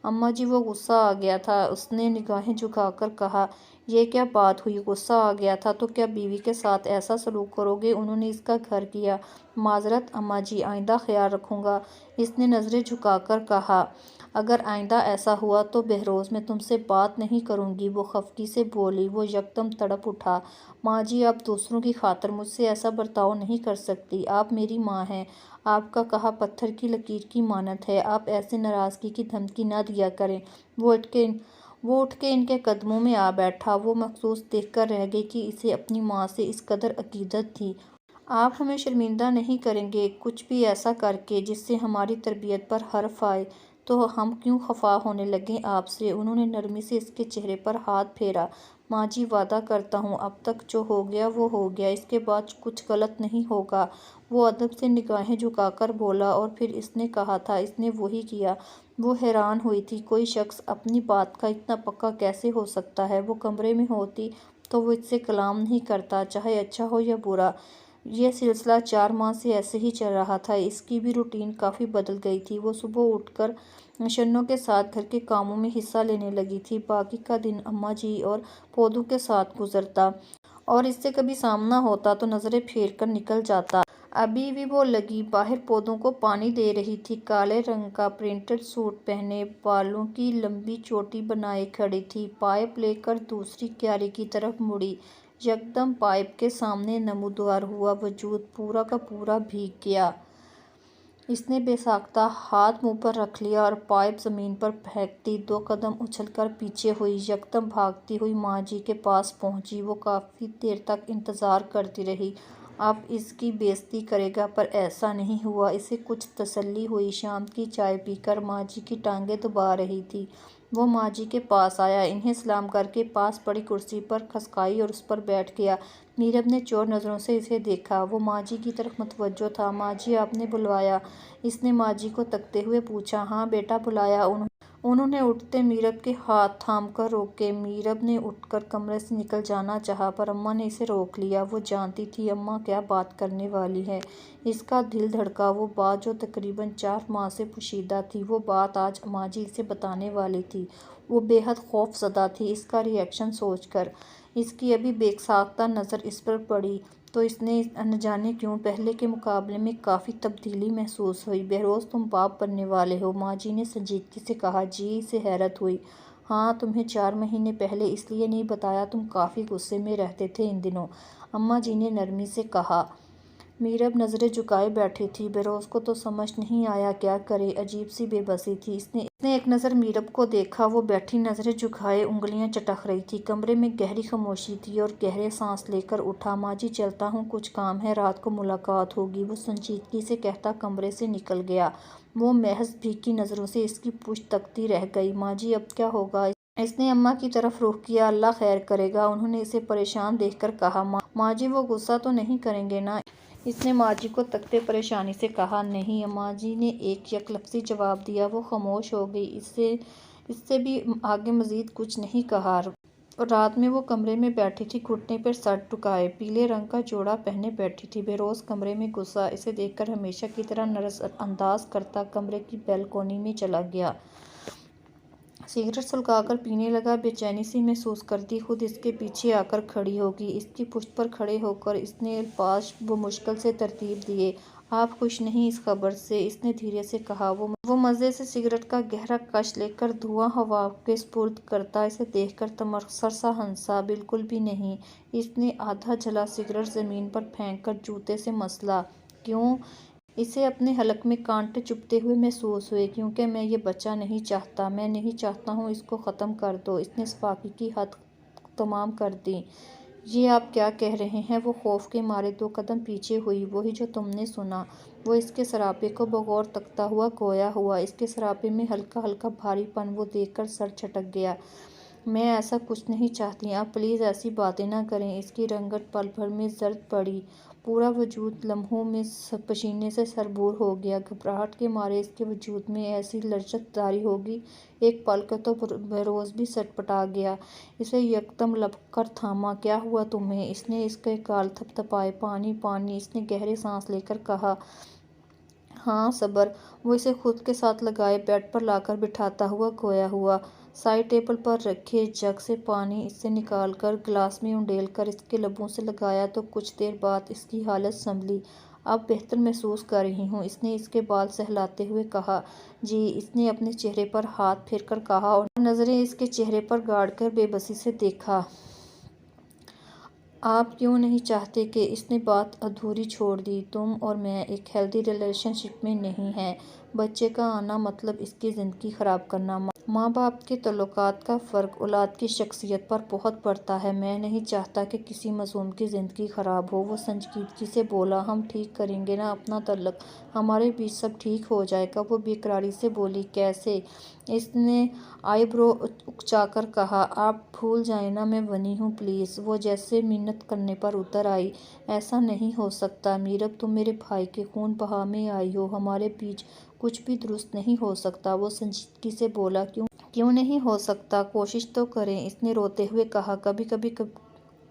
اماں جی، وہ غصہ آ گیا تھا، اس نے نگاہیں جھکا کر کہا۔ یہ کیا بات ہوئی؟ غصہ آ گیا تھا تو کیا بیوی کے ساتھ ایسا سلوک کرو گے؟ انہوں نے اس کا گھر کیا۔ معذرت اماں جی، آئندہ خیال رکھوں گا، اس نے نظریں جھکا کر کہا۔ اگر آئندہ ایسا ہوا تو بہروز میں تم سے بات نہیں کروں گی، وہ خفگی سے بولی۔ وہ یکدم تڑپ اٹھا۔ ماں جی، آپ دوسروں کی خاطر مجھ سے ایسا برتاؤ نہیں کر سکتی، آپ میری ماں ہیں، آپ کا کہا پتھر کی لکیر کی مانند ہے، آپ ایسے ناراضگی کی دھمکی نہ دیا کریں۔ وہ اٹھ کے ان کے قدموں میں آ بیٹھا۔ وہ محظوظ دیکھ کر رہ گئی کہ اسے اپنی ماں سے اس قدر عقیدت تھی۔ آپ ہمیں شرمندہ نہیں کریں گے کچھ بھی ایسا کر کے جس سے ہماری تربیت پر حرف آئے؟ تو ہم کیوں خفا ہونے لگیں آپ سے؟ انہوں نے نرمی سے اس کے چہرے پر ہاتھ پھیرا۔ ماں جی، وعدہ کرتا ہوں اب تک جو ہو گیا وہ ہو گیا، اس کے بعد کچھ غلط نہیں ہوگا۔ وہ ادب سے نگاہیں جھکا کر بولا اور پھر اس نے کہا تھا، اس نے وہی کیا۔ وہ حیران ہوئی تھی، کوئی شخص اپنی بات کا اتنا پکا کیسے ہو سکتا ہے؟ وہ کمرے میں ہوتی تو وہ اس سے کلام نہیں کرتا، چاہے اچھا ہو یا برا۔ یہ سلسلہ 4 ماہ سے ایسے ہی چل رہا تھا۔ اس کی بھی روٹین کافی بدل گئی تھی۔ وہ صبح اٹھ کر شنوں کے ساتھ گھر کے کاموں میں حصہ لینے لگی تھی، باقی کا دن اماں جی اور پودوں کے ساتھ گزرتا، اور اس سے کبھی سامنا ہوتا تو نظریں پھیر کر نکل جاتا۔ ابھی بھی وہ لگی باہر پودوں کو پانی دے رہی تھی، کالے رنگ کا پرنٹڈ سوٹ پہنے، بالوں کی لمبی چوٹی بنائے کھڑی تھی، پائپ لے کر دوسری کیاری کی طرف مڑی۔ یکدم پائپ کے سامنے نمودار ہوا وجود پورا کا پورا بھیگ گیا۔ اس نے بے ساختہ ہاتھ منہ پر رکھ لیا اور پائپ زمین پر پھینکتی 2 قدم اچھل کر پیچھے ہوئی، یکدم بھاگتی ہوئی ماں جی کے پاس پہنچی۔ وہ کافی دیر تک انتظار کرتی رہی، اب اس کی بے عزتی کرے گا، پر ایسا نہیں ہوا۔ اسے کچھ تسلی ہوئی۔ شام کی چائے پی کر ماں جی کی ٹانگیں دبا رہی تھی۔ وہ ماں جی کے پاس آیا، انہیں سلام کر کے پاس پڑی کرسی پر کھسکائی اور اس پر بیٹھ گیا۔ میرب نے چور نظروں سے اسے دیکھا۔ وہ ماں جی کی طرف متوجہ تھا۔ ماں جی آپ نے بلوایا؟ اس نے ماں جی کو تکتے ہوئے پوچھا۔ ہاں بیٹا بلایا۔ انہوں نے اٹھتے میرب کے ہاتھ تھام کر روکے۔ میرب نے اٹھ کر کمرے سے نکل جانا چاہا پر اماں نے اسے روک لیا۔ وہ جانتی تھی اماں کیا بات کرنے والی ہے۔ اس کا دل دھڑکا۔ وہ بات جو تقریباً 4 ماہ سے پوشیدہ تھی، وہ بات آج ماں جی اسے بتانے والی تھی۔ وہ بے حد خوف زدہ تھی اس کا ری ایکشن سوچ کر۔ اس کی ابھی بے ساختہ نظر اس پر پڑی تو اس نے نہ جانے کیوں پہلے کے مقابلے میں کافی تبدیلی محسوس ہوئی۔ بہروز تم باپ بننے والے ہو؟ ماں جی نے سنجیدگی سے کہا۔ جی، اسے حیرت ہوئی۔ ہاں، تمہیں 4 مہینے پہلے اس لیے نہیں بتایا، تم کافی غصے میں رہتے تھے ان دنوں، اماں جی نے نرمی سے کہا۔ میرب نظریں جھکائے بیٹھی تھی۔ بہروز کو تو سمجھ نہیں آیا کیا کرے، عجیب سی بے بسی تھی۔ اس نے ایک نظر میرب کو دیکھا۔ وہ بیٹھی نظریں جھکائے انگلیاں چٹک رہی تھی۔ کمرے میں گہری خاموشی تھی اور گہرے سانس لے کر اٹھا۔ ماں جی چلتا ہوں، کچھ کام ہے، رات کو ملاقات ہوگی، وہ سنجیدگی سے کہتا کمرے سے نکل گیا۔ وہ محض بھیگی نظروں سے اس کی پشت تکتی رہ گئی۔ ماں جی اب کیا ہوگا؟ اس نے اماں کی طرف رخ کیا۔ اللہ خیر کرے گا، انہوں نے اسے پریشان دیکھ کر کہا۔ ماں جی وہ غصہ تو نہیں کریں گے نا؟ اس نے ماں جی کو تکتے پریشانی سے کہا۔ نہیں، اماں جی نے ایک یک لفظی جواب دیا۔ وہ خاموش ہو گئی۔ اس سے بھی آگے مزید کچھ نہیں کہا۔ رات میں وہ کمرے میں بیٹھی تھی، گھٹنے پر سر ٹکائے، پیلے رنگ کا جوڑا پہنے بیٹھی تھی۔ بہروز کمرے میں گھسا۔ اسے دیکھ کر ہمیشہ کی طرح نظر انداز کرتا کمرے کی بیلکونی میں چلا گیا۔ سگریٹ سلگا کر پینے لگا۔ بے چینی سی محسوس کرتی خود اس کے پیچھے آ کر کھڑی ہوگی۔ اس کی پشت پر کھڑے ہو کر اس نے الفاظ بمشکل سے ترتیب دیے۔ آپ خوش نہیں اس خبر سے؟ اس نے دھیرے سے کہا۔ وہ مزے سے سگریٹ کا گہرا کش لے کر دھواں ہوا کے سپرد کرتا اسے دیکھ کر تمسخر سا ہنسا۔ بالکل بھی نہیں۔ اس نے آدھا جلا سگریٹ زمین پر پھینک کر جوتے سے مسلا۔ کیوں؟ اسے اپنے حلق میں کانٹے چبھتے ہوئے محسوس ہوئے۔ کیونکہ میں یہ بچہ نہیں چاہتا، میں نہیں چاہتا ہوں، اس کو ختم کر دو۔ اس نے صفائی کی حد تمام کر دی۔ یہ آپ کیا کہہ رہے ہیں؟ وہ خوف کے مارے 2 قدم پیچھے ہوئی۔ وہی جو تم نے سنا۔ وہ اس کے سراپے کو بغور تکتا ہوا گویا ہوا۔ اس کے سراپے میں ہلکا ہلکا بھاری پن وہ دیکھ کر سر جھٹک گیا۔ میں ایسا کچھ نہیں چاہتی، آپ پلیز ایسی باتیں نہ کریں۔ اس کی رنگت پل بھر میں زرد پڑی، پورا وجود لمحوں میں پسینے سے سربور ہو گیا۔ گھبراہٹ کے مارے اس کے وجود میں ایسی لرزش طاری ہوگی، ایک پل کو تو بہروز بھی سٹپٹا گیا۔ اسے یکدم لپک کر تھاما۔ کیا ہوا تمہیں؟ اس نے اس کے گال تھپ تھپائے۔ پانی پانی، اس نے گہری سانس لے کر کہا۔ ہاں صبر۔ وہ اسے خود کے ساتھ لگائے بیڈ پر لا کر بٹھاتا ہوا گویا ہوا۔ سائڈ ٹیبل پر رکھے جگ سے پانی اس سے نکال کر گلاس میں انڈیل کر اس کے لبوں سے لگایا تو کچھ دیر بعد اس کی حالت سنبھلی۔ اب بہتر محسوس کر رہی ہوں، اس نے اس کے بال سہلاتے ہوئے کہا۔ جی، اس نے اپنے چہرے پر ہاتھ پھیر کر کہا اور نظریں اس کے چہرے پر گاڑ کر بے بسی سے دیکھا۔ آپ کیوں نہیں چاہتے کہ اس نے بات ادھوری چھوڑ دی۔ تم اور میں ایک ہیلدی ریلیشن شپ میں نہیں ہیں۔ بچے کا آنا مطلب اس کی زندگی خراب کرنا۔ ماں باپ کے تعلقات کا فرق اولاد کی شخصیت پر بہت پڑتا ہے۔ میں نہیں چاہتا کہ کسی معصوم کی زندگی خراب ہو۔ وہ سنجیدگی سے بولا۔ ہم ٹھیک کریں گے نا اپنا تعلق، ہمارے بیچ سب ٹھیک ہو جائے گا۔ وہ بے قراری سے بولی۔ کیسے؟ اس نے آئی برو اکچا کر کہا۔ آپ بھول جائیں نا میں بنی ہوں، پلیز۔ وہ جیسے منت کرنے پر اتر آئی۔ ایسا نہیں ہو سکتا میرب، تم میرے بھائی کے خون بہا میں آئی ہو، ہمارے بیچ کچھ بھی درست نہیں ہو سکتا۔ وہ سنجیدگی سے بولا۔ کیوں نہیں ہو سکتا؟ کوشش تو کریں، اس نے روتے ہوئے کہا۔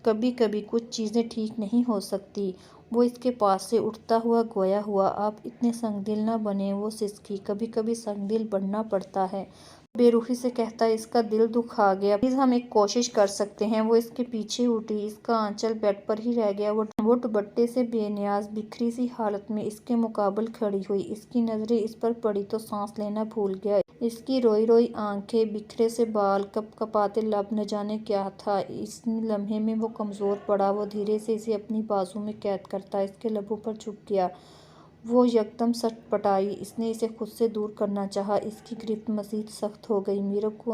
کبھی کبھی کچھ چیزیں ٹھیک نہیں ہو سکتی۔ وہ اس کے پاس سے اٹھتا ہوا گویا ہوا۔ آپ اتنے سنگ دل نہ بنیں، وہ سسکی۔ کبھی کبھی سنگ دل بننا پڑتا ہے، وہ بے رخی سے کہتا۔ اس کا دل دکھا گیا۔ پلیز ہم ایک کوشش کر سکتے ہیں۔ وہ اس کے پیچھے اٹھی۔ اس کا آنچل بیڈ پر ہی رہ گیا۔ وہ دوپٹے سے بے نیاز بکھری سی حالت میں اس کے مقابل کھڑی ہوئی۔ اس کی نظریں اس پر پڑی تو سانس لینا بھول گیا۔ اس کی روئی روئی آنکھیں، بکھرے سے بال، کپ کپاتے لب، نہ جانے کیا تھا۔ اس لمحے میں وہ کمزور پڑا۔ وہ دھیرے سے اسے اپنی بازو میں قید کرتا اس کے لبوں پر جھک گیا۔ وہ یکدم سٹپٹائی۔ اس نے اسے خود سے دور کرنا چاہا۔ اس کی گرفت مزید سخت ہو گئی۔ میرب کو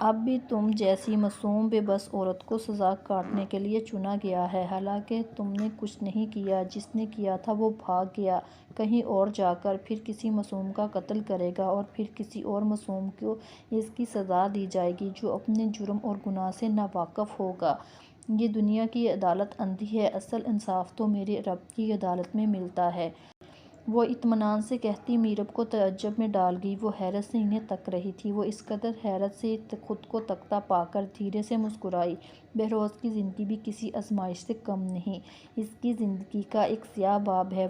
اب بھی تم جیسی معصوم بے بس عورت کو سزا کاٹنے کے لیے چنا گیا ہے، حالانکہ تم نے کچھ نہیں کیا۔ جس نے کیا تھا وہ بھاگ گیا کہیں اور جا کر، پھر کسی معصوم کا قتل کرے گا اور پھر کسی اور معصوم کو اس کی سزا دی جائے گی جو اپنے جرم اور گناہ سے ناواقف ہوگا۔ یہ دنیا کی عدالت اندھی ہے، اصل انصاف تو میرے رب کی عدالت میں ملتا ہے۔ وہ اطمینان سے کہتی میرب کو تعجب میں ڈال گئی۔ وہ حیرت سے انہیں تک رہی تھی۔ وہ اس قدر حیرت سے خود کو تکتا پا کر دھیرے سے مسکرائی۔ بہروز کی زندگی بھی کسی آزمائش سے کم نہیں۔ اس کی زندگی کا ایک سیاہ باب ہے،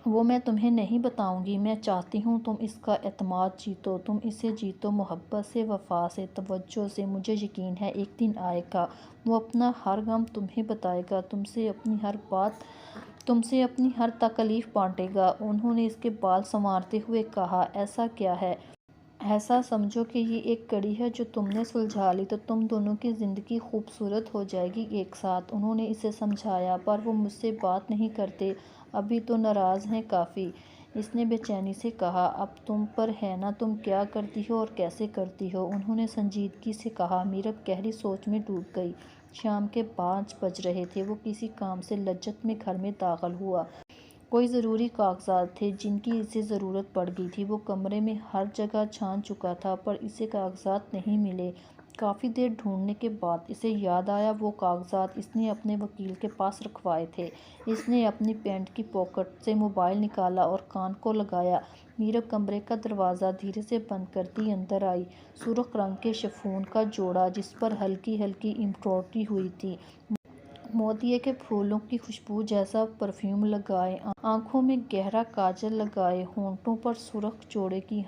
وہ میں تمہیں نہیں بتاؤں گی۔ میں چاہتی ہوں تم اس کا اعتماد جیتو، تم اسے جیتو، محبت سے، وفا سے، توجہ سے۔ مجھے یقین ہے ایک دن آئے گا وہ اپنا ہر غم تمہیں بتائے گا، تم سے اپنی ہر تکلیف بانٹے گا۔ انہوں نے اس کے بال سنوارتے ہوئے کہا، ایسا کیا ہے؟ ایسا سمجھو کہ یہ ایک کڑی ہے جو تم نے سلجھا لی تو تم دونوں کی زندگی خوبصورت ہو جائے گی ایک ساتھ۔ انہوں نے اسے سمجھایا، پر وہ مجھ سے بات نہیں کرتے، ابھی تو ناراض ہیں کافی۔ اس نے بے چینی سے کہا، اب تم پر ہے نا تم کیا کرتی ہو اور کیسے کرتی ہو؟ انہوں نے سنجیدگی سے کہا۔ میرب گہری سوچ میں ڈوب گئی۔ شام کے 5 بج رہے تھے۔ وہ کسی کام سے لجت میں گھر میں داخل ہوا۔ کوئی ضروری کاغذات تھے جن کی اسے ضرورت پڑ گئی تھی۔ وہ کمرے میں ہر جگہ چھان چکا تھا پر اسے کاغذات نہیں ملے۔ کافی دیر ڈھونڈنے کے بعد اسے یاد آیا وہ کاغذات اس نے اپنے وکیل کے پاس رکھوائے تھے۔ اس نے اپنی پینٹ کی پاکٹ سے موبائل نکالا اور کان کو لگایا۔ میرب کمرے کا دروازہ دھیرے سے بند کرتی اندر آئی۔ سرخ رنگ کے شفون کا جوڑا جس پر ہلکی ہلکی امبرائڈری ہوئی تھی، موتیے کے پھولوں کی خوشبو جیسا پرفیوم لگائے، آنکھوں میں گہرا کاجل لگائے، ہونٹوں پر سرخ جوڑے کی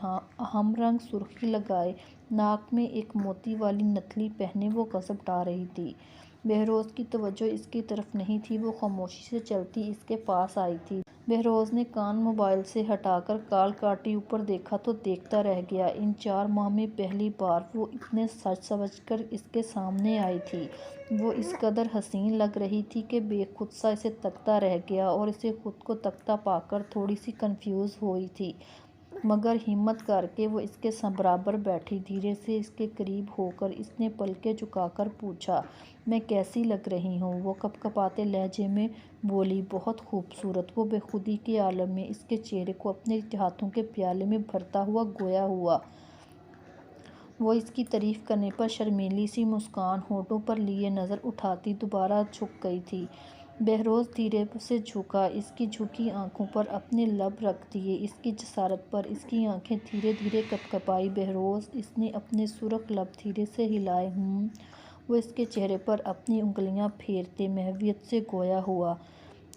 ہم رنگ سرخی لگائے، ناک میں ایک موتی والی نتھلی پہنے وہ غضب ڈھا رہی تھی۔ بہروز کی توجہ اس کی طرف نہیں تھی۔ وہ خاموشی سے چلتی اس کے پاس آئی تھی۔ بہروز نے کان موبائل سے ہٹا کر کال کاٹی، اوپر دیکھا تو دیکھتا رہ گیا۔ ان 4 ماہ میں پہلی بار وہ اتنے سج سنور کر اس کے سامنے آئی تھی۔ وہ اس قدر حسین لگ رہی تھی کہ بے خود سا اسے تکتا رہ گیا اور اسے خود کو تکتا پا کر تھوڑی سی کنفیوز ہوئی تھی، مگر ہمت کر کے وہ اس کے برابر بیٹھی۔ دھیرے سے اس کے قریب ہو کر اس نے پلکیں جھکا کر پوچھا، میں کیسی لگ رہی ہوں؟ وہ کپکپاتے لہجے میں بولی، بہت خوبصورت۔ وہ بے خودی کے عالم میں اس کے چہرے کو اپنے ہاتھوں کے پیالے میں بھرتا ہوا گویا ہوا۔ وہ اس کی تعریف کرنے پر شرمیلی سی مسکان ہونٹوں پر لیے نظر اٹھاتی دوبارہ جھک گئی تھی۔ بہروز دھیرے سے جھکا، اس کی جھکی آنکھوں پر اپنے لب رکھ دیے، اس کی جسارت پر اس کی آنکھیں دھیرے دھیرے کپکپائی۔ بہروز، اس نے اپنے سرخ لب دھیرے سے ہلائے۔ وہ اس کے چہرے پر اپنی انگلیاں پھیرتے محویت سے گویا ہوا۔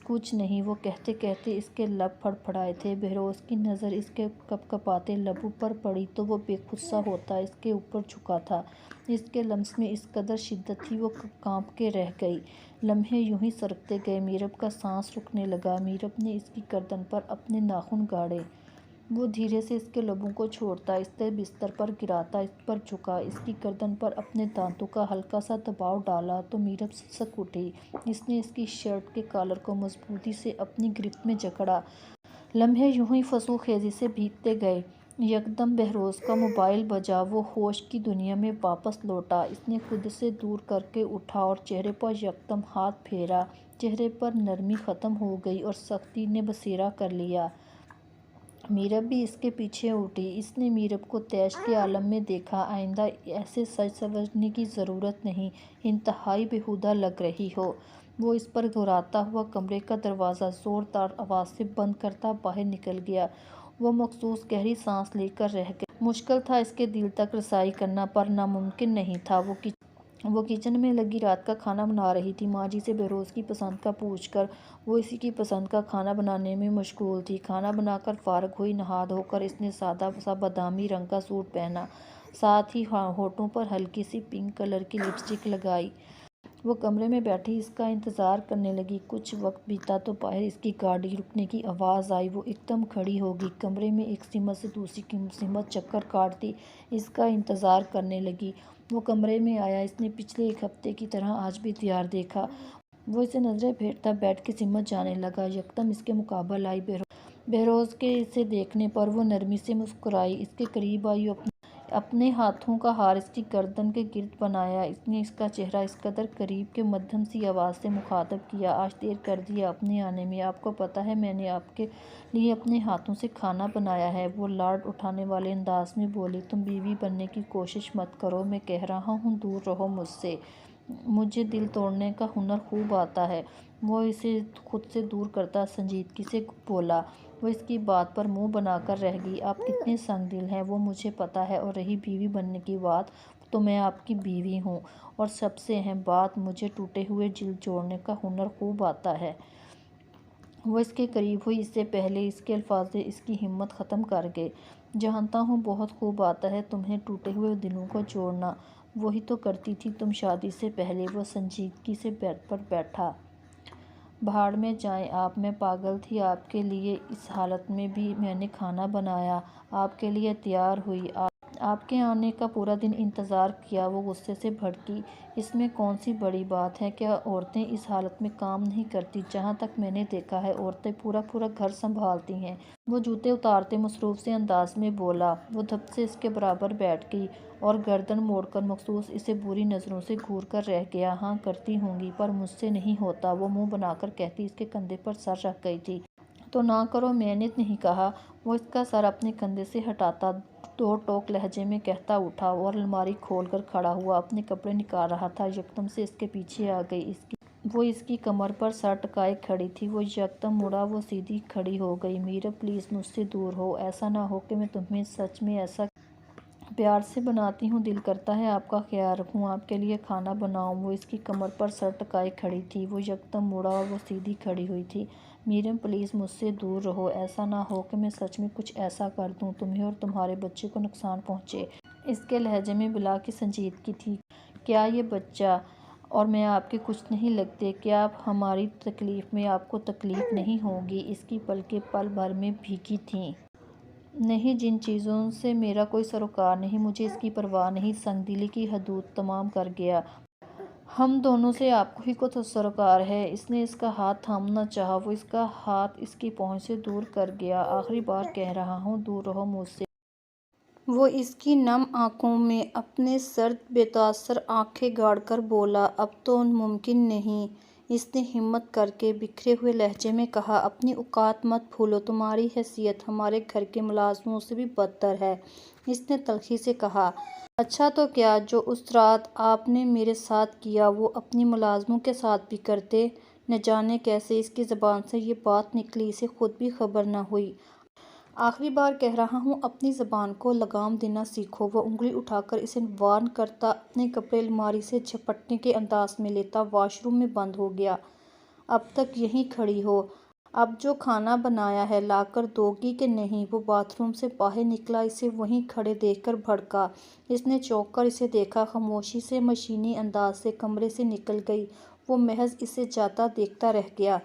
کچھ نہیں، وہ کہتے کہتے اس کے لب پھڑپڑائے تھے۔ بہروز کی نظر اس کے کپکپاتے لبوں پر پڑی تو وہ بے خود سا ہوتا اس کے اوپر جھکا تھا۔ اس کے لمس میں اس قدر شدت تھی وہ کانپ کے رہ گئی۔ لمحے یوں ہی سرکتے گئے۔ میرب کا سانس رکنے لگا۔ میرب نے اس کی گردن پر اپنے ناخن گاڑے۔ وہ دھیرے سے اس کے لبوں کو چھوڑتا اسے بستر پر گراتا اس پر جھکا، اس کی گردن پر اپنے دانتوں کا ہلکا سا دباؤ ڈالا تو میرب سسک اٹھی۔ اس نے اس کی شرٹ کے کالر کو مضبوطی سے اپنی گرپ میں جکڑا۔ لمحے یوں ہی فسوں خیزی سے بیتتے گئے۔ یکدم بہروز کا موبائل بجا۔ وہ ہوش کی دنیا میں واپس لوٹا۔ اس نے خود سے دور کر کے اٹھا اور چہرے پر یکدم ہاتھ پھیرا۔ چہرے پر نرمی ختم ہو گئی اور سختی نے بسیرا کر لیا۔ میرب بھی اس کے پیچھے اٹھی۔ اس نے میرب کو طیش کے عالم میں دیکھا۔ آئندہ ایسے سج سنورنے کی ضرورت نہیں، انتہائی بیہودہ لگ رہی ہو۔ وہ اس پر گھراتا ہوا کمرے کا دروازہ زوردار آواز سے بند کرتا باہر نکل گیا۔ وہ مخصوص گہری سانس لے کر رہ گئی۔ مشکل تھا اس کے دل تک رسائی کرنا، پر ناممکن نہیں تھا۔ وہ کچن میں لگی رات کا کھانا بنا رہی تھی۔ ماں جی سے بہروز کی پسند کا پوچھ کر وہ اسی کی پسند کا کھانا بنانے میں مشغول تھی۔ کھانا بنا کر فارغ ہوئی۔ نہا دھو کر اس نے سادہ سا بادامی رنگ کا سوٹ پہنا، ساتھ ہی ہونٹوں پر ہلکی سی پنک کلر کی لپسٹک لگائی۔ وہ کمرے میں بیٹھی اس کا انتظار کرنے لگی۔ کچھ وقت بیتا تو باہر اس کی گاڑی رکنے کی آواز آئی۔ وہ ایک دم کھڑی ہو گئی، کمرے میں ایک سمت سے دوسری سمت چکر کاٹتی اس کا انتظار کرنے لگی۔ وہ کمرے میں آیا۔ اس نے پچھلے ایک ہفتے کی طرح آج بھی تیار دیکھا۔ وہ اسے نظریں پھیرتا بیڈ کی سمت جانے لگا۔ یکدم اس کے مقابل آئی۔ بہروز کے اسے دیکھنے پر وہ نرمی سے مسکرائی، اس کے قریب آئی اور اپنے ہاتھوں کا ہار اس کی گردن کے گرد بنایا۔ اس نے اس کا چہرہ اس قدر قریب کہ مدھم سی آواز سے مخاطب کیا، آج دیر کر دی اپنے آنے میں، آپ کو پتہ ہے میں نے آپ کے لیے اپنے ہاتھوں سے کھانا بنایا ہے۔ وہ لاڈ اٹھانے والے انداز میں بولی، تم بیوی بننے کی کوشش مت کرو، میں کہہ رہا ہوں دور رہو مجھ سے، مجھے دل توڑنے کا ہنر خوب آتا ہے۔ وہ اسے خود سے دور کرتا سنجیدگی سے بولا۔ وہ اس کی بات پر منہ بنا کر رہ گئی۔ آپ کتنے سنگ دل ہیں وہ مجھے پتہ ہے، اور رہی بیوی بننے کی بات تو میں آپ کی بیوی ہوں، اور سب سے اہم بات مجھے ٹوٹے ہوئے دل جوڑنے کا ہنر خوب آتا ہے۔ وہ اس کے قریب ہوئی اس سے پہلے اس کے الفاظ اس کی ہمت ختم کر گئے۔ جانتا ہوں بہت خوب آتا ہے تمہیں ٹوٹے ہوئے دلوں کو جوڑنا، وہی تو کرتی تھی تم شادی سے پہلے۔ وہ سنجیدگی سے بیڈ پر بیٹھا۔ بھاڑ میں جائیں آپ، میں پاگل تھی آپ کے لیے، اس حالت میں بھی میں نے کھانا بنایا، آپ کے لیے تیار ہوئی، آپ کے آنے کا پورا دن انتظار کیا۔ وہ غصے سے بھڑکی، اس میں کون سی بڑی بات ہے؟ کیا عورتیں اس حالت میں کام نہیں کرتی؟ جہاں تک میں نے دیکھا ہے عورتیں پورا گھر سنبھالتی ہیں۔ وہ جوتے اتارتے مصروف سے انداز میں بولا۔ وہ دھپ سے اس کے برابر بیٹھ گئی اور گردن موڑ کر مخصوص اسے بری نظروں سے گھور کر رہ گیا۔ ہاں کرتی ہوں گی، پر مجھ سے نہیں ہوتا، وہ منہ بنا کر کہتی اس کے کندھے پر سر رکھ گئی تھی۔ تو نہ کرو، میں نے نہیں کہا۔ وہ اس کا سر اپنے کندھے سے ہٹاتا دو ٹوک لہجے میں کہتا اٹھا اور الماری کھول کر کھڑا ہوا، اپنے کپڑے نکال رہا تھا۔ یکدم سے اس کے پیچھے آ گئی، وہ اس کی کمر پر سر ٹکائے کھڑی تھی۔ وہ یکدم مڑا، وہ سیدھی کھڑی ہو گئی۔ میرب پلیز مجھ سے دور ہو، ایسا نہ ہو کہ میں تمہیں سچ میں ایسا پیار سے بناتی ہوں، دل کرتا ہے آپ کا خیال رکھوں، آپ کے لیے کھانا بناؤں۔ وہ اس کی کمر پر سر ٹکائے کھڑی تھی۔ وہ یکدم مڑا، وہ سیدھی کھڑی ہوئی تھی۔ میرب پلیز مجھ سے دور رہو، ایسا نہ ہو کہ میں سچ میں کچھ ایسا کر دوں، تمہیں اور تمہارے بچے کو نقصان پہنچے۔ اس کے لہجے میں بلا کی سنجیدگی تھی۔ کیا یہ بچہ اور میں آپ کے کچھ نہیں لگتے؟ کیا ہماری تکلیف میں آپ کو تکلیف نہیں ہوگی؟ اس کی پلکیں پل بھر میں بھیگی تھیں۔ نہیں، جن چیزوں سے میرا کوئی سروکار نہیں، مجھے اس کی پرواہ نہیں۔ سنگ دلی کی حدود تمام کر گیا۔ ہم دونوں سے آپ کو ہی کو سروکار ہے۔ اس نے اس کا ہاتھ تھامنا چاہا، وہ اس کا ہاتھ اس کی پہنچ سے دور کر گیا۔ آخری بار کہہ رہا ہوں دور رہو مجھ سے۔ وہ اس کی نم آنکھوں میں اپنے سرد بے تاثر آنکھیں گاڑ کر بولا، اب تو ممکن نہیں۔ اس نے ہمت کر کے بکھرے ہوئے لہجے میں کہا، اپنی اوقات مت بھولو، تمہاری حیثیت ہمارے گھر کے ملازموں سے بھی بدتر ہے۔ اس نے تلخی سے کہا، اچھا تو کیا جو اس رات آپ نے میرے ساتھ کیا وہ اپنی ملازموں کے ساتھ بھی کرتے؟ نہ جانے کیسے اس کی زبان سے یہ بات نکلی، اسے خود بھی خبر نہ ہوئی۔ آخری بار کہہ رہا ہوں اپنی زبان کو لگام دینا سیکھو۔ وہ انگلی اٹھا کر اسے وارن کرتا اپنے کپڑے الماری سے جھپٹنے کے انداز میں لیتا واش روم میں بند ہو گیا۔ اب تک یہیں کھڑی ہو، اب جو کھانا بنایا ہے لا کر دو گی کہ نہیں؟ وہ باتھ روم سے باہر نکلا، اسے وہیں کھڑے دیکھ کر بھڑکا۔ اس نے چونک کر اسے دیکھا، خاموشی سے مشینی انداز سے کمرے سے نکل گئی۔ وہ محض اسے جاتا دیکھتا رہ گیا۔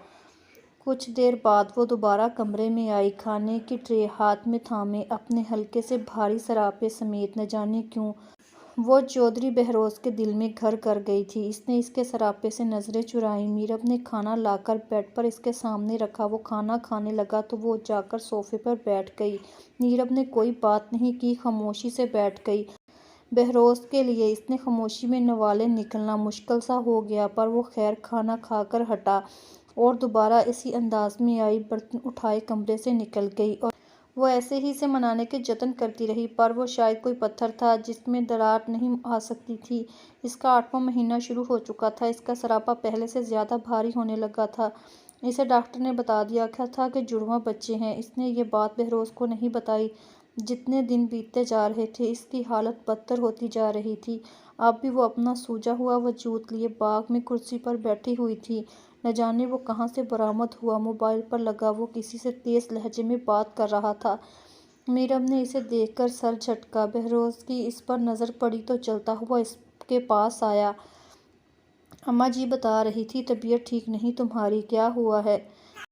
کچھ دیر بعد وہ دوبارہ کمرے میں آئی، کھانے کی ٹرے ہاتھ میں تھامے، اپنے حلقے سے بھاری سراپے سمیت۔ نہ جانے کیوں وہ چودھری بہروز کے دل میں گھر کر گئی تھی۔ اس نے اس کے سراپے سے نظریں چرائیں۔ میرب نے کھانا لا کر بیڈ پر اس کے سامنے رکھا۔ وہ کھانا کھانے لگا تو وہ جا کر صوفے پر بیٹھ گئی۔ میرب نے کوئی بات نہیں کی، خاموشی سے بیٹھ گئی۔ بہروز کے لیے اس نے خاموشی میں نوالے نکلنا مشکل سا ہو گیا، پر وہ خیر کھانا کھا کر ہٹا اور دوبارہ اسی انداز میں آئی، برتن اٹھائے کمرے سے نکل گئی، اور وہ ایسے ہی اسے منانے کے جتن کرتی رہی، پر وہ شاید کوئی پتھر تھا جس میں دراڑ نہیں آ سکتی تھی۔ اس کا 8واں مہینہ شروع ہو چکا تھا، اس کا سراپا پہلے سے زیادہ بھاری ہونے لگا تھا۔ اسے ڈاکٹر نے بتا دیا تھا کہ جڑواں بچے ہیں۔ اس نے یہ بات بہروز کو نہیں بتائی۔ جتنے دن بیتتے جا رہے تھے اس کی حالت بدتر ہوتی جا رہی تھی۔ اب بھی وہ اپنا سوجا ہوا وجود لیے باغ میں کرسی پر بیٹھی ہوئی تھی۔ نہ جانے وہ کہاں سے برآمد ہوا، موبائل پر لگا، وہ کسی سے تیز لہجے میں بات کر رہا تھا۔ میرب نے اسے دیکھ کر سر جھٹکا۔ بہروز کی اس پر نظر پڑی تو چلتا ہوا اس کے پاس آیا۔ اماں جی بتا رہی تھیں طبیعت ٹھیک نہیں تمہاری، کیا ہوا ہے؟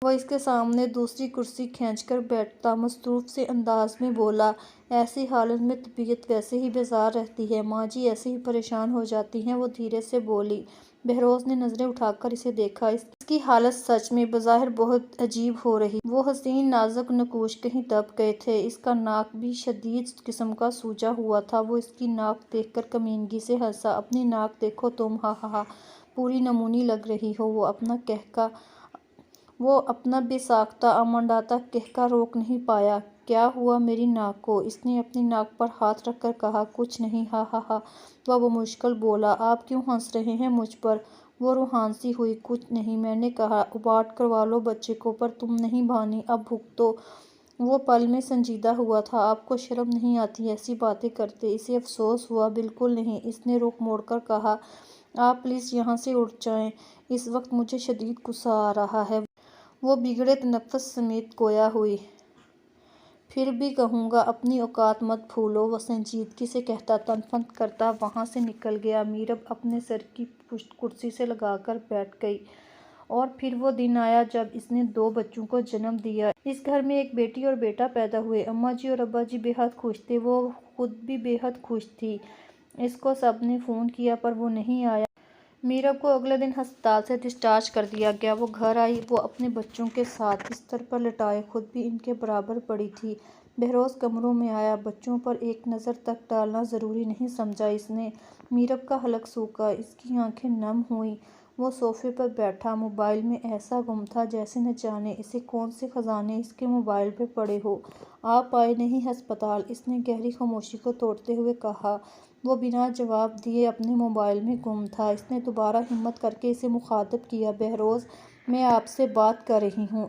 وہ اس کے سامنے دوسری کرسی کھینچ کر بیٹھتا مصروف سے انداز میں بولا، ایسی حالت میں طبیعت ویسے ہی بیزار رہتی ہے، ماں جی ایسے ہی پریشان ہو جاتی ہیں۔ وہ دھیرے سے بولی۔ بہروز نے نظریں اٹھا کر اسے دیکھا۔ اس اس کی حالت سچ میں بظاہر بہت عجیب ہو رہی۔ وہ حسین نازک نقوش کہیں دب گئے تھے۔ اس کا ناک بھی شدید قسم کا سوجا ہوا تھا۔ وہ اس کی ناک دیکھ کر کمینگی سے ہنسا۔ اپنی ناک دیکھو تم، ہا ہا ہا، پوری نمونی لگ رہی ہو۔ وہ اپنا بے ساختہ امنڈاتا قہقہ روک نہیں پایا۔ کیا ہوا میری ناک کو؟ اس نے اپنی ناک پر ہاتھ رکھ کر کہا۔ کچھ نہیں، ہا ہا ہا، وہ بمشکل بولا۔ آپ کیوں ہنس رہے ہیں مجھ پر؟ وہ روحان سی ہوئی۔ کچھ نہیں، میں نے کہا اباٹ کروا لو بچے کو، پر تم نہیں مانی، اب بھگتو۔ وہ پل میں سنجیدہ ہوا تھا۔ آپ کو شرم نہیں آتی ایسی باتیں کرتے؟ اسے افسوس ہوا۔ بالکل نہیں، اس نے رخ موڑ کر کہا۔ آپ پلیز یہاں سے اٹھ جائیں، اس وقت مجھے شدید غصہ آ رہا ہے۔ وہ بگڑے تنفس سمیت گویا ہوئی۔ پھر بھی کہوں گا، اپنی اوقات مت بھولو، وہ سنجیدگی سے کہتا تن فن کرتا وہاں سے نکل گیا۔ میرب اپنے سر کی پشت کرسی سے لگا کر بیٹھ گئی۔ اور پھر وہ دن آیا جب اس نے 2 بچوں کو جنم دیا۔ اس گھر میں ایک بیٹی اور بیٹا پیدا ہوئے۔ اماں جی اور ابا جی بے حد خوش تھے، وہ خود بھی بے حد خوش تھی۔ اس کو سب نے فون کیا پر وہ نہیں آیا۔ میرب کو اگلے دن ہسپتال سے ڈسچارج کر دیا گیا۔ وہ گھر آئی، وہ اپنے بچوں کے ساتھ بستر پر لٹائے خود بھی ان کے برابر پڑی تھی۔ بہروز کمروں میں آیا۔ بچوں پر ایک نظر تک ڈالنا ضروری نہیں سمجھا اس نے۔ میرب کا حلق سوکھا، اس کی آنکھیں نم ہوئیں۔ وہ صوفے پر بیٹھا، موبائل میں ایسا گم تھا جیسے نہ جانے اسے کون سے خزانے اس کے موبائل پہ پڑے ہو۔ آپ آئے نہیں ہسپتال؟ اس نے گہری خاموشی کو توڑتے ہوئے کہا۔ وہ بنا جواب دیے اپنے موبائل میں گم تھا۔ اس نے دوبارہ ہمت کر کے اسے مخاطب کیا۔ بہروز، میں آپ سے بات کر رہی ہوں۔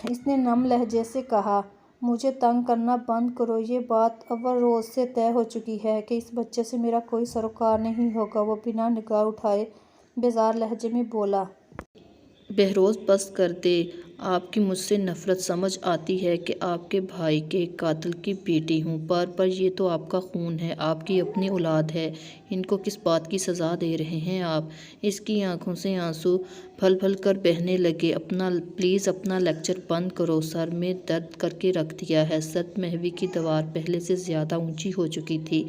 اس نے نم لہجے سے کہا۔ مجھے تنگ کرنا بند کرو، یہ بات اول روز سے طے ہو چکی ہے کہ اس بچے سے میرا کوئی سروکار نہیں ہوگا۔ وہ بنا نگاہ اٹھائے بیزار لہجے میں بولا۔ بہروز، بس کر دیں۔ آپ کی مجھ سے نفرت سمجھ آتی ہے کہ آپ کے بھائی کے قاتل کی بیٹی ہوں، پر یہ تو آپ کا خون ہے، آپ کی اپنی اولاد ہے۔ ان کو کس بات کی سزا دے رہے ہیں آپ؟ اس کی آنکھوں سے آنسو پھل پھل کر بہنے لگے۔ پلیز اپنا لیکچر بند کرو، سر میں درد کر کے رکھ دیا ہے۔ 7 محوی کی دیوار پہلے سے زیادہ اونچی ہو چکی تھی۔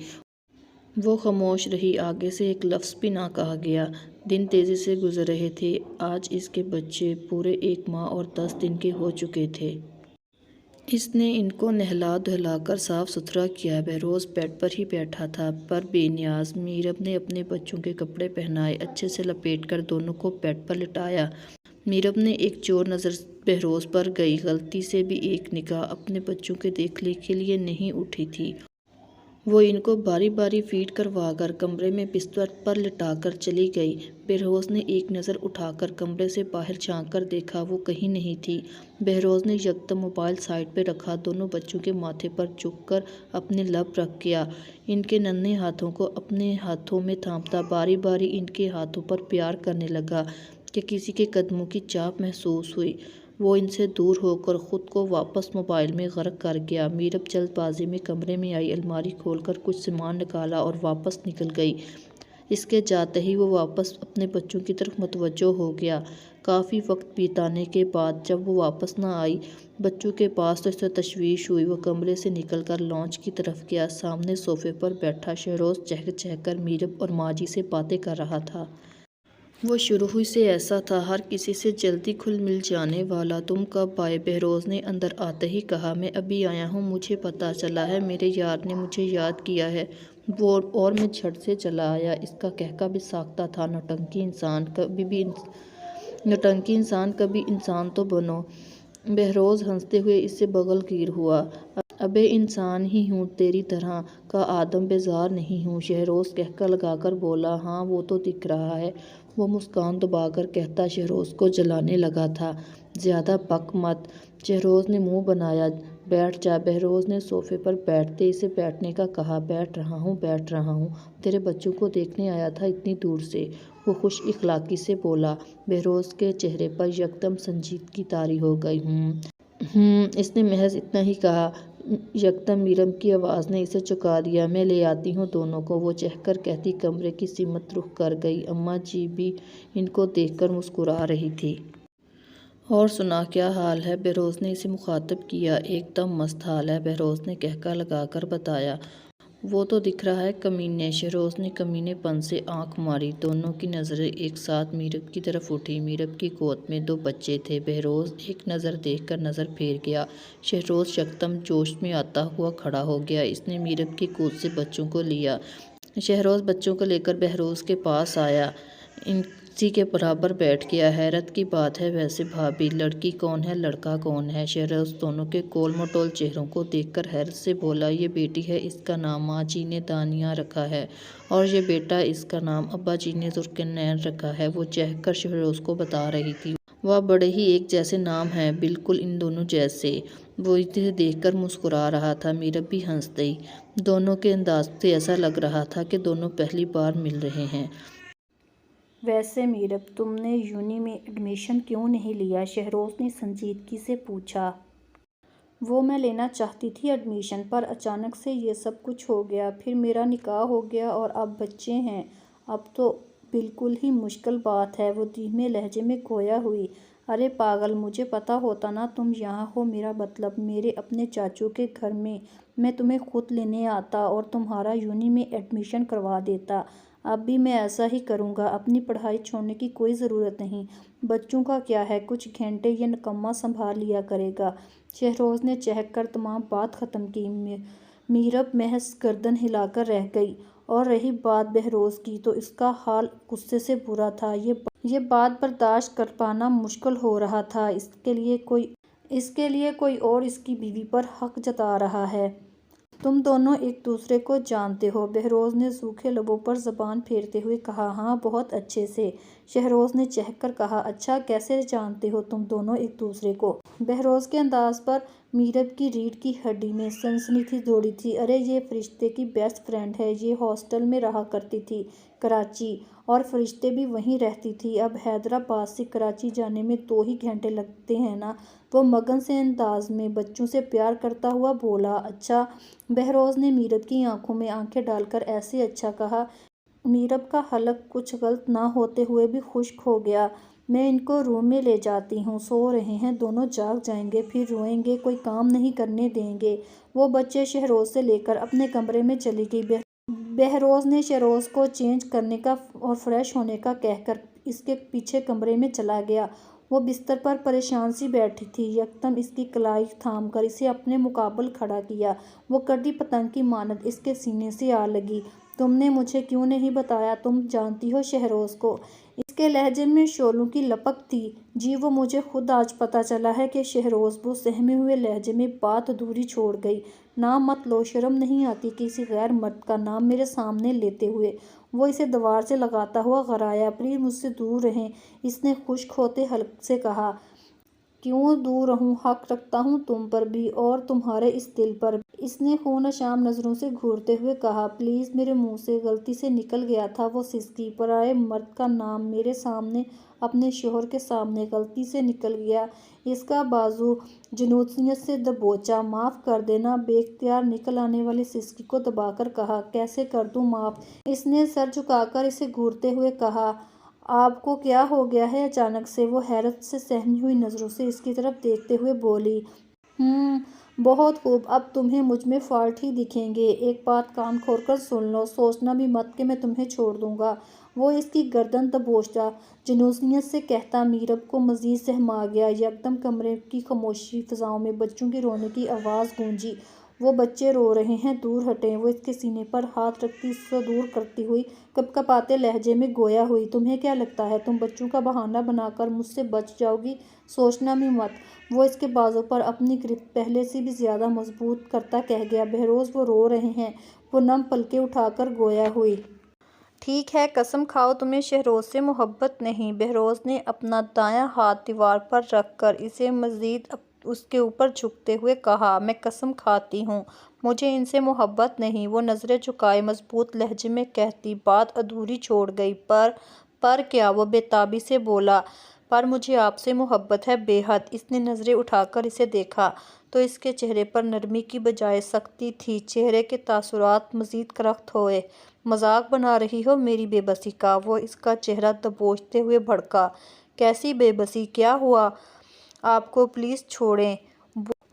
وہ خاموش رہی، آگے سے ایک لفظ بھی نہ کہا گیا۔ دن تیزی سے گزر رہے تھے۔ آج اس کے بچے پورے 1 ماہ اور 10 دن کے ہو چکے تھے۔ اس نے ان کو نہلا دھلا کر صاف ستھرا کیا۔ بہروز بیڈ پر ہی بیٹھا تھا، پر بے نیاز۔ میرب نے اپنے بچوں کے کپڑے پہنائے، اچھے سے لپیٹ کر دونوں کو بیڈ پر لٹایا۔ میرب نے ایک چور نظر بہروز پر گئی۔ غلطی سے بھی ایک نگاہ اپنے بچوں کے دیکھنے کے لیے نہیں اٹھی تھی۔ وہ ان کو باری باری فیڈ کروا کر کمرے میں بستر پر لٹا کر چلی گئی۔ بہروز نے ایک نظر اٹھا کر کمرے سے باہر جھانک کر دیکھا، وہ کہیں نہیں تھی۔ بہروز نے یکدم موبائل سائیڈ پہ رکھا، دونوں بچوں کے ماتھے پر جھک کر اپنے لب رکھ گیا۔ ان کے ننھے ہاتھوں کو اپنے ہاتھوں میں تھامتا باری باری ان کے ہاتھوں پر پیار کرنے لگا کہ کسی کے قدموں کی چاپ محسوس ہوئی۔ وہ ان سے دور ہو کر خود کو واپس موبائل میں غرق کر گیا۔ میرب جلد بازی میں کمرے میں آئی، الماری کھول کر کچھ سامان نکالا اور واپس نکل گئی۔ اس کے جاتے ہی وہ واپس اپنے بچوں کی طرف متوجہ ہو گیا۔ کافی وقت بیتانے کے بعد جب وہ واپس نہ آئی بچوں کے پاس تو اسے تشویش ہوئی۔ وہ کمرے سے نکل کر لانچ کی طرف گیا۔ سامنے صوفے پر بیٹھا شہروز چہک چہک کر میرب اور ماں جی سے باتیں کر رہا تھا۔ وہ شروع ہی سے ایسا تھا، ہر کسی سے جلدی گھل مل جانے والا۔ تم کب آئے؟ بہروز نے اندر آتے ہی کہا۔ میں ابھی آیا ہوں، مجھے پتہ چلا ہے میرے یار نے مجھے یاد کیا ہے، اور میں جھٹ سے چلا آیا۔ اس کا قہقہ بے ساختہ تھا۔ نوٹنکی انسان، کبھی انسان تو بنو۔ بہروز ہنستے ہوئے اس سے بغل گیر ہوا۔ ابے انسان ہی ہوں، تیری طرح کا آدم بزار نہیں ہوں۔ شہروز قہقہ لگا کر بولا۔ ہاں وہ تو دکھ رہا ہے، وہ مسکان دبا کر کہتا شہروز کو جلانے لگا تھا۔ زیادہ بک مت، شہروز نے منہ بنایا۔ بیٹھ جا، بہروز نے صوفے پر بیٹھتے اسے بیٹھنے کا کہا۔ بیٹھ رہا ہوں، تیرے بچوں کو دیکھنے آیا تھا اتنی دور سے، وہ خوش اخلاقی سے بولا۔ بہروز کے چہرے پر یکدم سنجیدگی طاری ہو گئی۔ اس نے محض اتنا ہی کہا۔ یکدم میرب کی آواز نے اسے چونکا دیا۔ میں لے آتی ہوں دونوں کو، وہ چہک کر کہتی کمرے کی سمت رخ کر گئی۔ اماں جی بھی ان کو دیکھ کر مسکرا رہی تھی۔ اور سنا کیا حال ہے؟ بہروز نے اسے مخاطب کیا۔ ایک دم مست حال ہے، بہروز نے قہقہ لگا کر بتایا۔ وہ تو دکھ رہا ہے کمینے۔ شہروز نے کمینے پن سے آنکھ ماری۔ دونوں کی نظریں ایک ساتھ میرب کی طرف اٹھی۔ میرب کی گود میں 2 بچے تھے۔ بہروز ایک نظر دیکھ کر نظر پھیر گیا۔ شہروز یکدم جوش میں آتا ہوا کھڑا ہو گیا۔ اس نے میرب کی گود سے بچوں کو لیا۔ شہروز بچوں کو لے کر بہروز کے پاس آیا، اسی کے برابر بیٹھ گیا۔ حیرت کی بات ہے ویسے بھابھی، لڑکی کون ہے لڑکا کون ہے؟ شہروز دونوں کے گول مٹول چہروں کو دیکھ کر حیرت سے بولا، یہ بیٹی ہے، اس کا نام ماں جی نے دانیہ رکھا ہے، اور یہ بیٹا، اس کا نام ابا جی نے ذوالقرنین رکھا ہے۔ وہ چہک کر شہروز کو بتا رہی تھی۔ واہ، بڑے ہی ایک جیسے نام ہیں، بالکل ان دونوں جیسے۔ وہ اسے دیکھ کر مسکرا رہا تھا۔ میرب بھی ہنس دی۔ دونوں کے انداز سے ایسا لگ رہا تھا کہ دونوں پہلی بار مل رہے ہیں۔ ویسے میرب، تم نے یونی میں ایڈمیشن کیوں نہیں لیا؟ شہروز نے سنجیدگی سے پوچھا۔ وہ میں لینا چاہتی تھی ایڈمیشن، پر اچانک سے یہ سب کچھ ہو گیا، پھر میرا نکاح ہو گیا اور اب بچے ہیں، اب تو بالکل ہی مشکل بات ہے۔ وہ دھیمے لہجے میں گویا ہوئی۔ ارے پاگل، مجھے پتا ہوتا نا تم یہاں ہو، میرا مطلب میرے اپنے چاچو کے گھر میں تمہیں خود لینے آتا اور تمہارا یونی میں ایڈمیشن کروا دیتا۔ اب بھی میں ایسا ہی کروں گا۔ اپنی پڑھائی چھوڑنے کی کوئی ضرورت نہیں۔ بچوں کا کیا ہے، کچھ گھنٹے یہ نکما سنبھال لیا کرے گا۔ شہروز نے چہک کر تمام بات ختم کی۔ میرب محض گردن ہلا کر رہ گئی۔ اور رہی بات بہروز کی، تو اس کا حال غصے سے برا تھا۔ یہ بات برداشت کر پانا مشکل ہو رہا تھا۔ اس کے لیے کوئی اور اس کی بیوی پر حق جتا رہا ہے۔ تم دونوں ایک دوسرے کو جانتے ہو؟ بہروز نے سوکھے لبوں پر زبان پھیرتے ہوئے کہا۔ ہاں، بہت اچھے سے، شہروز نے چہک کر کہا۔ اچھا، کیسے جانتے ہو تم دونوں ایک دوسرے کو؟ بہروز کے انداز پر میرب کی ریڑھ کی ہڈی میں سنسنی دوڑی تھی۔ ارے یہ فرشتے کی بیسٹ فرینڈ ہے، یہ ہاسٹل میں رہا کرتی تھی کراچی، اور فرشتے بھی وہیں رہتی تھی۔ اب حیدرآباد سے کراچی جانے میں 2 ہی گھنٹے لگتے ہیں نا؟ وہ مگن سے انداز میں بچوں سے پیار کرتا ہوا بولا۔ اچھا، بہروز نے میرب کی آنکھوں میں آنکھیں ڈال کر ایسے اچھا کہا، میرب کا حلق کچھ غلط نہ ہوتے ہوئے بھی خشک ہو گیا۔ میں ان کو روم میں لے جاتی ہوں، سو رہے ہیں، دونوں جاگ جائیں گے، پھر روئیں گے، کوئی کام نہیں کرنے دیں گے۔ وہ بچے شہروز سے لے کر اپنے کمرے میں چلی گئی۔ بہروز نے شہروز کو چینج کرنے کا اور فریش ہونے کا کہہ کر اس کے پیچھے کمرے میں چلا گیا۔ وہ بستر پر پریشان سی بیٹھی تھی۔ یکدم اس کی کلائی تھام کر اسے اپنے مقابل کھڑا کیا۔ وہ کٹی پتنگ کی مانند اس کے سینے سے آ لگی۔ تم نے مجھے کیوں نہیں بتایا؟ تم جانتی ہو شہروز کو؟ اس کے لہجے میں شعلوں کی لپک تھی۔ جی، وہ مجھے خود آج پتا چلا ہے کہ شہروز، وہ سہمے ہوئے لہجے میں بات ادھوری چھوڑ گئی۔ نام مت لو، شرم نہیں آتی کسی غیر مرد کا نام میرے سامنے لیتے ہوئے؟ وہ اسے دیوار سے لگاتا ہوا غرایا۔ پلیز مجھ سے دور رہیں، اس نے خشک ہوتے حلق سے کہا۔ کیوں دور رہوں؟ حق رکھتا ہوں تم پر بھی اور تمہارے اس دل پر بھی، اس نے خوناشام نظروں سے گھورتے ہوئے کہا۔ پلیز، میرے منہ سے غلطی سے نکل گیا تھا، وہ سسکی۔ پرائے مرد کا نام میرے سامنے، اپنے شوہر کے سامنے غلطی سے نکل گیا۔ اس کا بازو جنونیت سے دبوچا۔ معاف کر دینا، بے اختیار نکل آنے والی سسکی کو دبا کر کہا۔ کیسے کر دوں معاف؟ اس نے سر جھکا کر اسے گھورتے ہوئے کہا۔ آپ کو کیا ہو گیا ہے اچانک سے؟ وہ حیرت سے سہمی ہوئی نظروں سے اس کی طرف دیکھتے ہوئے بولی۔ بہت خوب، اب تمہیں مجھ میں فالٹ ہی دکھیں گے۔ ایک بات کان کھول کر سن لو، سوچنا بھی مت کہ میں تمہیں چھوڑ دوں گا۔ وہ اس کی گردن دبوچتا جنونیت سے کہتا۔ میرب کو مزید سہما گیا۔ یکدم کمرے کی خاموش فضاؤں میں بچوں کے رونے کی آواز گونجی۔ وہ بچے رو رہے ہیں، دور ہٹیں۔ وہ اس کے سینے پر ہاتھ رکھتی اسے دور کرتی ہوئی کپکپاتے لہجے میں گویا ہوئی۔ تمہیں کیا لگتا ہے تم بچوں کا بہانہ بنا کر مجھ سے بچ جاؤ گی؟ سوچنا بھی مت۔ وہ اس کے بازو پر اپنی گرفت پہلے سے بھی زیادہ مضبوط کرتا کہہ گیا۔ بہروز، وہ رو رہے ہیں۔ وہ نم پلکیں اٹھا کر گویا ہوئی۔ ٹھیک ہے، قسم کھاؤ تمہیں شہروز سے محبت نہیں؟ بہروز نے اپنا دایاں ہاتھ دیوار پر رکھ کر اسے مزید اس کے اوپر جھکتے ہوئے کہا۔ میں قسم کھاتی ہوں، مجھے ان سے محبت نہیں۔ وہ نظریں جھکائے مضبوط لہجے میں کہتی۔ بات ادھوری چھوڑ گئی۔ پر کیا؟ وہ بے تابی سے بولا۔ پر مجھے آپ سے محبت ہے، بے حد۔ اس نے نظریں اٹھا کر اسے دیکھا تو اس کے چہرے پر نرمی کی بجائے سختی تھی۔ چہرے کے تاثرات مزید کرخت ہوئے۔ مذاق بنا رہی ہو میری بے بسی کا؟ وہ اس کا چہرہ دبوچتے ہوئے بھڑکا۔ کیسی بے بسی؟ کیا ہوا آپ کو؟ پلیز چھوڑیں۔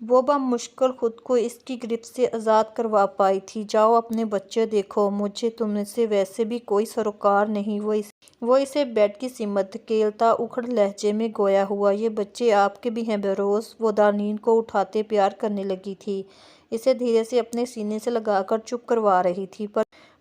وہ بمشکل خود کو اس کی گرفت سے آزاد کروا پائی تھی۔ جاؤ اپنے بچے دیکھو، مجھے تم سے ویسے بھی کوئی سروکار نہیں۔ وہ اسے بیڈ کی سمت دھکیلتا اکھڑ لہجے میں گویا ہوا، یہ بچے آپ کے بھی ہیں بہروز؟ وہ دانین کو اٹھاتے پیار کرنے لگی تھی، اسے دھیرے سے اپنے سینے سے لگا کر چپ کروا رہی تھی۔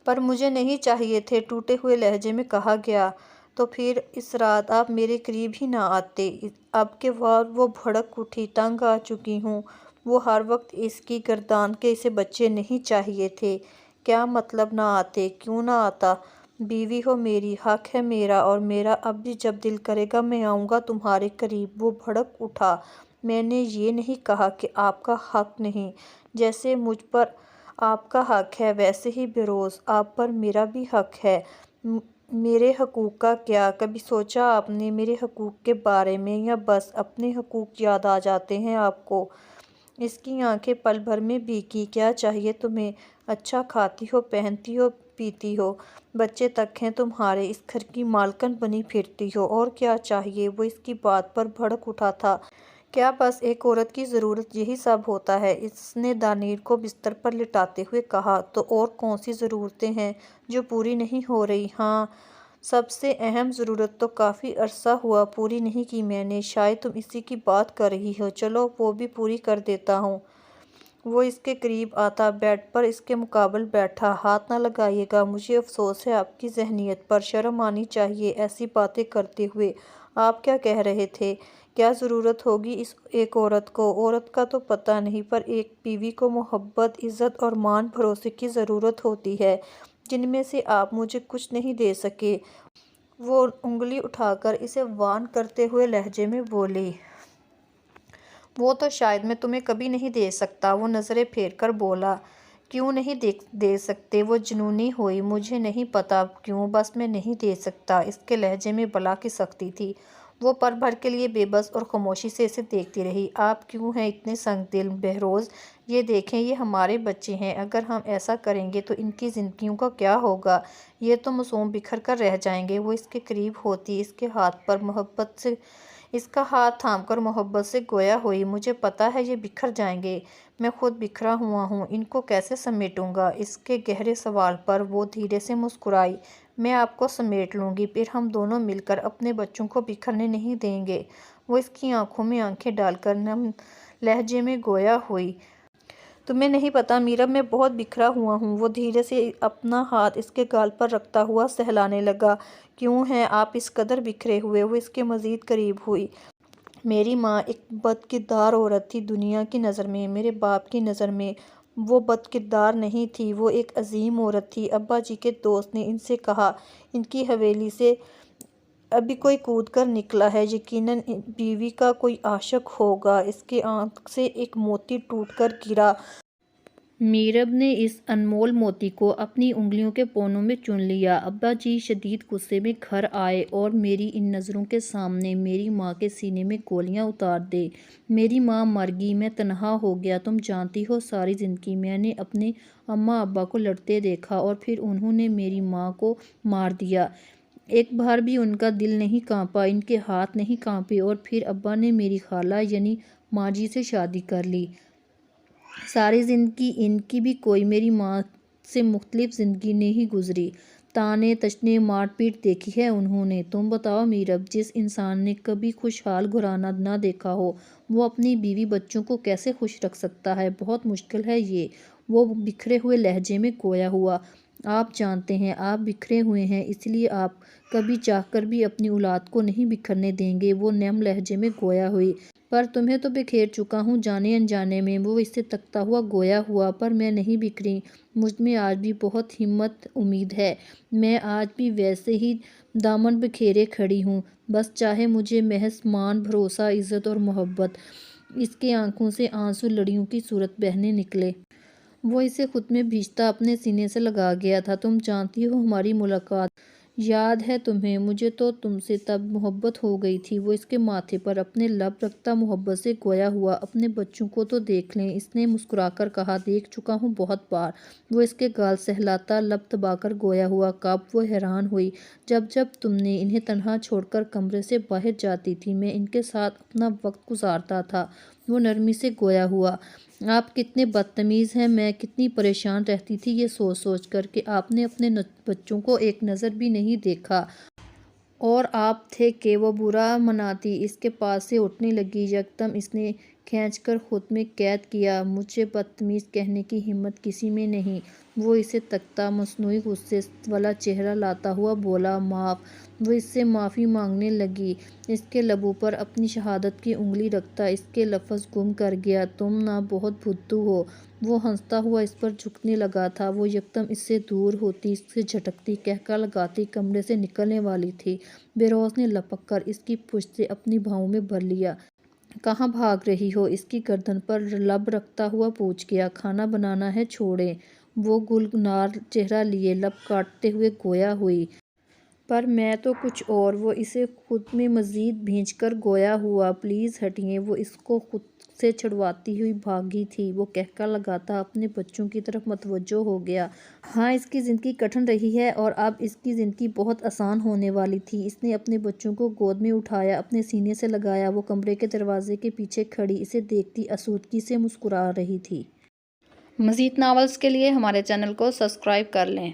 پر مجھے نہیں چاہیے تھے، ٹوٹے ہوئے لہجے میں کہا گیا۔ تو پھر اس رات آپ میرے قریب ہی نہ آتے۔ اب کے بعد وہ بھڑک اٹھی، تنگ آ چکی ہوں۔ وہ ہر وقت اس کی گردان کے اسے بچے نہیں چاہیے تھے۔ کیا مطلب نہ آتے؟ کیوں نہ آتا؟ بیوی ہو میری، حق ہے میرا اور میرا اب بھی جب دل کرے گا میں آؤں گا تمہارے قریب۔ وہ بھڑک اٹھا، میں نے یہ نہیں کہا کہ آپ کا حق نہیں۔ جیسے مجھ پر آپ کا حق ہے ویسے ہی بہروز آپ پر میرا بھی حق ہے۔ میرے حقوق کا کیا؟ کبھی سوچا آپ نے میرے حقوق کے بارے میں، یا بس اپنے حقوق یاد آ جاتے ہیں آپ کو؟ اس کی آنکھیں پل بھر میں بھیگی۔ کیا چاہیے تمہیں؟ اچھا کھاتی ہو، پہنتی ہو، پیتی ہو، بچے تک ہیں تمہارے، اس گھر کی مالکن بنی پھرتی ہو، اور کیا چاہیے؟ وہ اس کی بات پر بھڑک اٹھا تھا۔ کیا بس ایک عورت کی ضرورت یہی سب ہوتا ہے؟ اس نے دانیر کو بستر پر لٹاتے ہوئے کہا۔ تو اور کون سی ضرورتیں ہیں جو پوری نہیں ہو رہی؟ ہاں، سب سے اہم ضرورت تو کافی عرصہ ہوا پوری نہیں کی میں نے، شاید تم اسی کی بات کر رہی ہو، چلو وہ بھی پوری کر دیتا ہوں۔ وہ اس کے قریب آتا، بیڈ پر اس کے مقابل بیٹھا۔ ہاتھ نہ لگائیے گا، مجھے افسوس ہے آپ کی ذہنیت پر، شرم آنی چاہیے ایسی باتیں کرتے ہوئے۔ آپ کیا کہہ رہے تھے؟ کیا ضرورت ہوگی اس ایک عورت کو؟ عورت کا تو پتہ نہیں، پر ایک بیوی کو محبت، عزت اور مان بھروسے کی ضرورت ہوتی ہے، جن میں سے آپ مجھے کچھ نہیں دے سکے۔ وہ انگلی اٹھا کر اسے وارن کرتے ہوئے لہجے میں بولی۔ وہ تو شاید میں تمہیں کبھی نہیں دے سکتا۔ وہ نظریں پھیر کر بولا۔ کیوں نہیں دے سکتے؟ وہ جنونی ہوئی۔ مجھے نہیں پتا کیوں، بس میں نہیں دے سکتا۔ اس کے لہجے میں بلا کی سختی تھی۔ وہ پل بھر کے لیے بے بس اور خاموشی سے اسے دیکھتی رہی۔ آپ کیوں ہیں اتنے سنگ دل بہروز؟ یہ دیکھیں، یہ ہمارے بچے ہیں، اگر ہم ایسا کریں گے تو ان کی زندگیوں کا کیا ہوگا؟ یہ تو معصوم بکھر کر رہ جائیں گے۔ وہ اس کے قریب ہوتی، اس کا ہاتھ تھام کر محبت سے گویا ہوئی۔ مجھے پتا ہے یہ بکھر جائیں گے، میں خود بکھرا ہوا ہوں، ان کو کیسے سمیٹوں گا؟ اس کے گہرے سوال پر وہ دھیرے سے مسکرائی۔ میں آپ کو سمیٹ لوں گی، پھر ہم دونوں مل کر اپنے بچوں کو بکھرنے نہیں دیں گے۔ وہ اس کی آنکھوں میں آنکھیں ڈال کر نم لہجے میں گویا ہوئی۔ تمہیں نہیں پتا میرب، میں بہت بکھرا ہوا ہوں۔ وہ دھیرے سے اپنا ہاتھ اس کے گال پر رکھتا ہوا سہلانے لگا۔ کیوں ہیں آپ اس قدر بکھرے ہوئے؟ وہ اس کے مزید قریب ہوئی۔ میری ماں ایک بد کردار عورت تھی دنیا کی نظر میں، میرے باپ کی نظر میں وہ بد کردار نہیں تھی، وہ ایک عظیم عورت تھی۔ ابا جی کے دوست نے ان سے کہا، ان کی حویلی سے ابھی کوئی کود کر نکلا ہے، یقیناً بیوی کا کوئی عاشق ہوگا۔ اس کے آنکھ سے ایک موتی ٹوٹ کر گرا۔ میرب نے اس انمول موتی کو اپنی انگلیوں کے پونوں میں چن لیا۔ ابا جی شدید غصے میں گھر آئے اور میری ان نظروں کے سامنے میری ماں کے سینے میں گولیاں اتار دیں۔ میری ماں مر گئی، میں تنہا ہو گیا۔ تم جانتی ہو ساری زندگی میں نے اپنے اماں ابا کو لڑتے دیکھا، اور پھر انہوں نے میری ماں کو مار دیا۔ ایک بار بھی ان کا دل نہیں کانپا، ان کے ہاتھ نہیں کانپے، اور پھر ابا نے میری خالہ یعنی ماں جی سے شادی کر لی۔ ساری زندگی ان کی بھی کوئی میری ماں سے مختلف زندگی نہیں گزری۔ تانے تشنے مار پیٹ دیکھی ہے انہوں نے۔ تم بتاؤ میرب، جس انسان نے کبھی خوشحال گھرانہ نہ دیکھا ہو، وہ اپنی بیوی بچوں کو کیسے خوش رکھ سکتا ہے؟ بہت مشکل ہے یہ۔ وہ بکھرے ہوئے لہجے میں گویا ہوا۔ آپ جانتے ہیں آپ بکھرے ہوئے ہیں، اس لیے آپ کبھی چاہ کر بھی اپنی اولاد کو نہیں بکھرنے دیں گے۔ وہ نرم لہجے میں گویا ہوئی۔ پر تمہیں تو بکھیر چکا ہوں جانے انجانے میں۔ وہ اس سے تکتا ہوا گویا ہوا۔ پر میں نہیں بکھری، مجھ میں آج بھی بہت ہمت امید ہے، میں آج بھی ویسے ہی دامن بکھیرے کھڑی ہوں، بس چاہے مجھے محض مان بھروسہ عزت اور محبت۔ اس کے آنکھوں سے آنسو لڑیوں کی صورت بہنے نکلے۔ وہ اسے خود میں بھیجتا اپنے سینے سے لگا گیا تھا۔ تم جانتی ہو ہماری ملاقات یاد ہے تمہیں؟ مجھے تو تم سے تب محبت ہو گئی تھی۔ وہ اس کے ماتھے پر اپنے لب رکھتا محبت سے گویا ہوا۔ اپنے بچوں کو تو دیکھ لیں، اس نے مسکرا کر کہا۔ دیکھ چکا ہوں بہت بار۔ وہ اس کے گال سہلاتا لب دبا کر گویا ہوا۔ کب؟ وہ حیران ہوئی۔ جب تم نے انہیں تنہا چھوڑ کر کمرے سے باہر جاتی تھی، میں ان کے ساتھ اپنا وقت گزارتا تھا۔ وہ نرمی سے گویا ہوا۔ آپ کتنے بدتمیز ہیں، میں کتنی پریشان رہتی تھی یہ سوچ سوچ کر کہ آپ نے اپنے بچوں کو ایک نظر بھی نہیں دیکھا، اور آپ تھے کہ وہ برا مناتی۔ اس کے پاس سے اٹھنے لگی، یکدم اس نے کھینچ کر خود میں قید کیا۔ مجھے بدتمیز کہنے کی ہمت کسی میں نہیں۔ وہ اسے تکتا، مصنوعی غصے والا چہرہ لاتا ہوا بولا، معاف۔ وہ اس سے معافی مانگنے لگی، اس کے لبوں پر اپنی شہادت کی انگلی رکھتا اس کے لفظ گم کر گیا، تم نہ بہت بھدو ہو۔ وہ ہنستا ہوا اس پر جھکنے لگا تھا۔ وہ یکدم اس سے دور ہوتی، اس سے جھٹکتی، قہقہ لگاتی کمرے سے نکلنے والی تھی۔ بہروز نے لپک کر اس کی پشت سے اپنی بھاؤں میں بھر لیا۔ کہاں بھاگ رہی ہو؟ اس کی گردن پر لب رکھتا ہوا پوچھ گیا۔ کھانا بنانا ہے، چھوڑیں۔ وہ گلنار چہرہ لیے لب کاٹتے ہوئے گویا ہوئی، پر میں تو کچھ اور۔ وہ اسے خود میں مزید بھینچ کر گویا ہوا، پلیز ہٹیے۔ وہ اس کو خود سے چھڑواتی ہوئی بھاگی تھی۔ وہ قہقہ لگاتا اپنے بچوں کی طرف متوجہ ہو گیا۔ ہاں، اس کی زندگی کٹھن رہی ہے، اور اب اس کی زندگی بہت آسان ہونے والی تھی۔ اس نے اپنے بچوں کو گود میں اٹھایا، اپنے سینے سے لگایا۔ وہ کمرے کے دروازے کے پیچھے کھڑی اسے دیکھتی آسودگی سے مسکرا رہی تھی۔ مزید ناولز کے لیے ہمارے چینل کو سبسکرائب کر لیں۔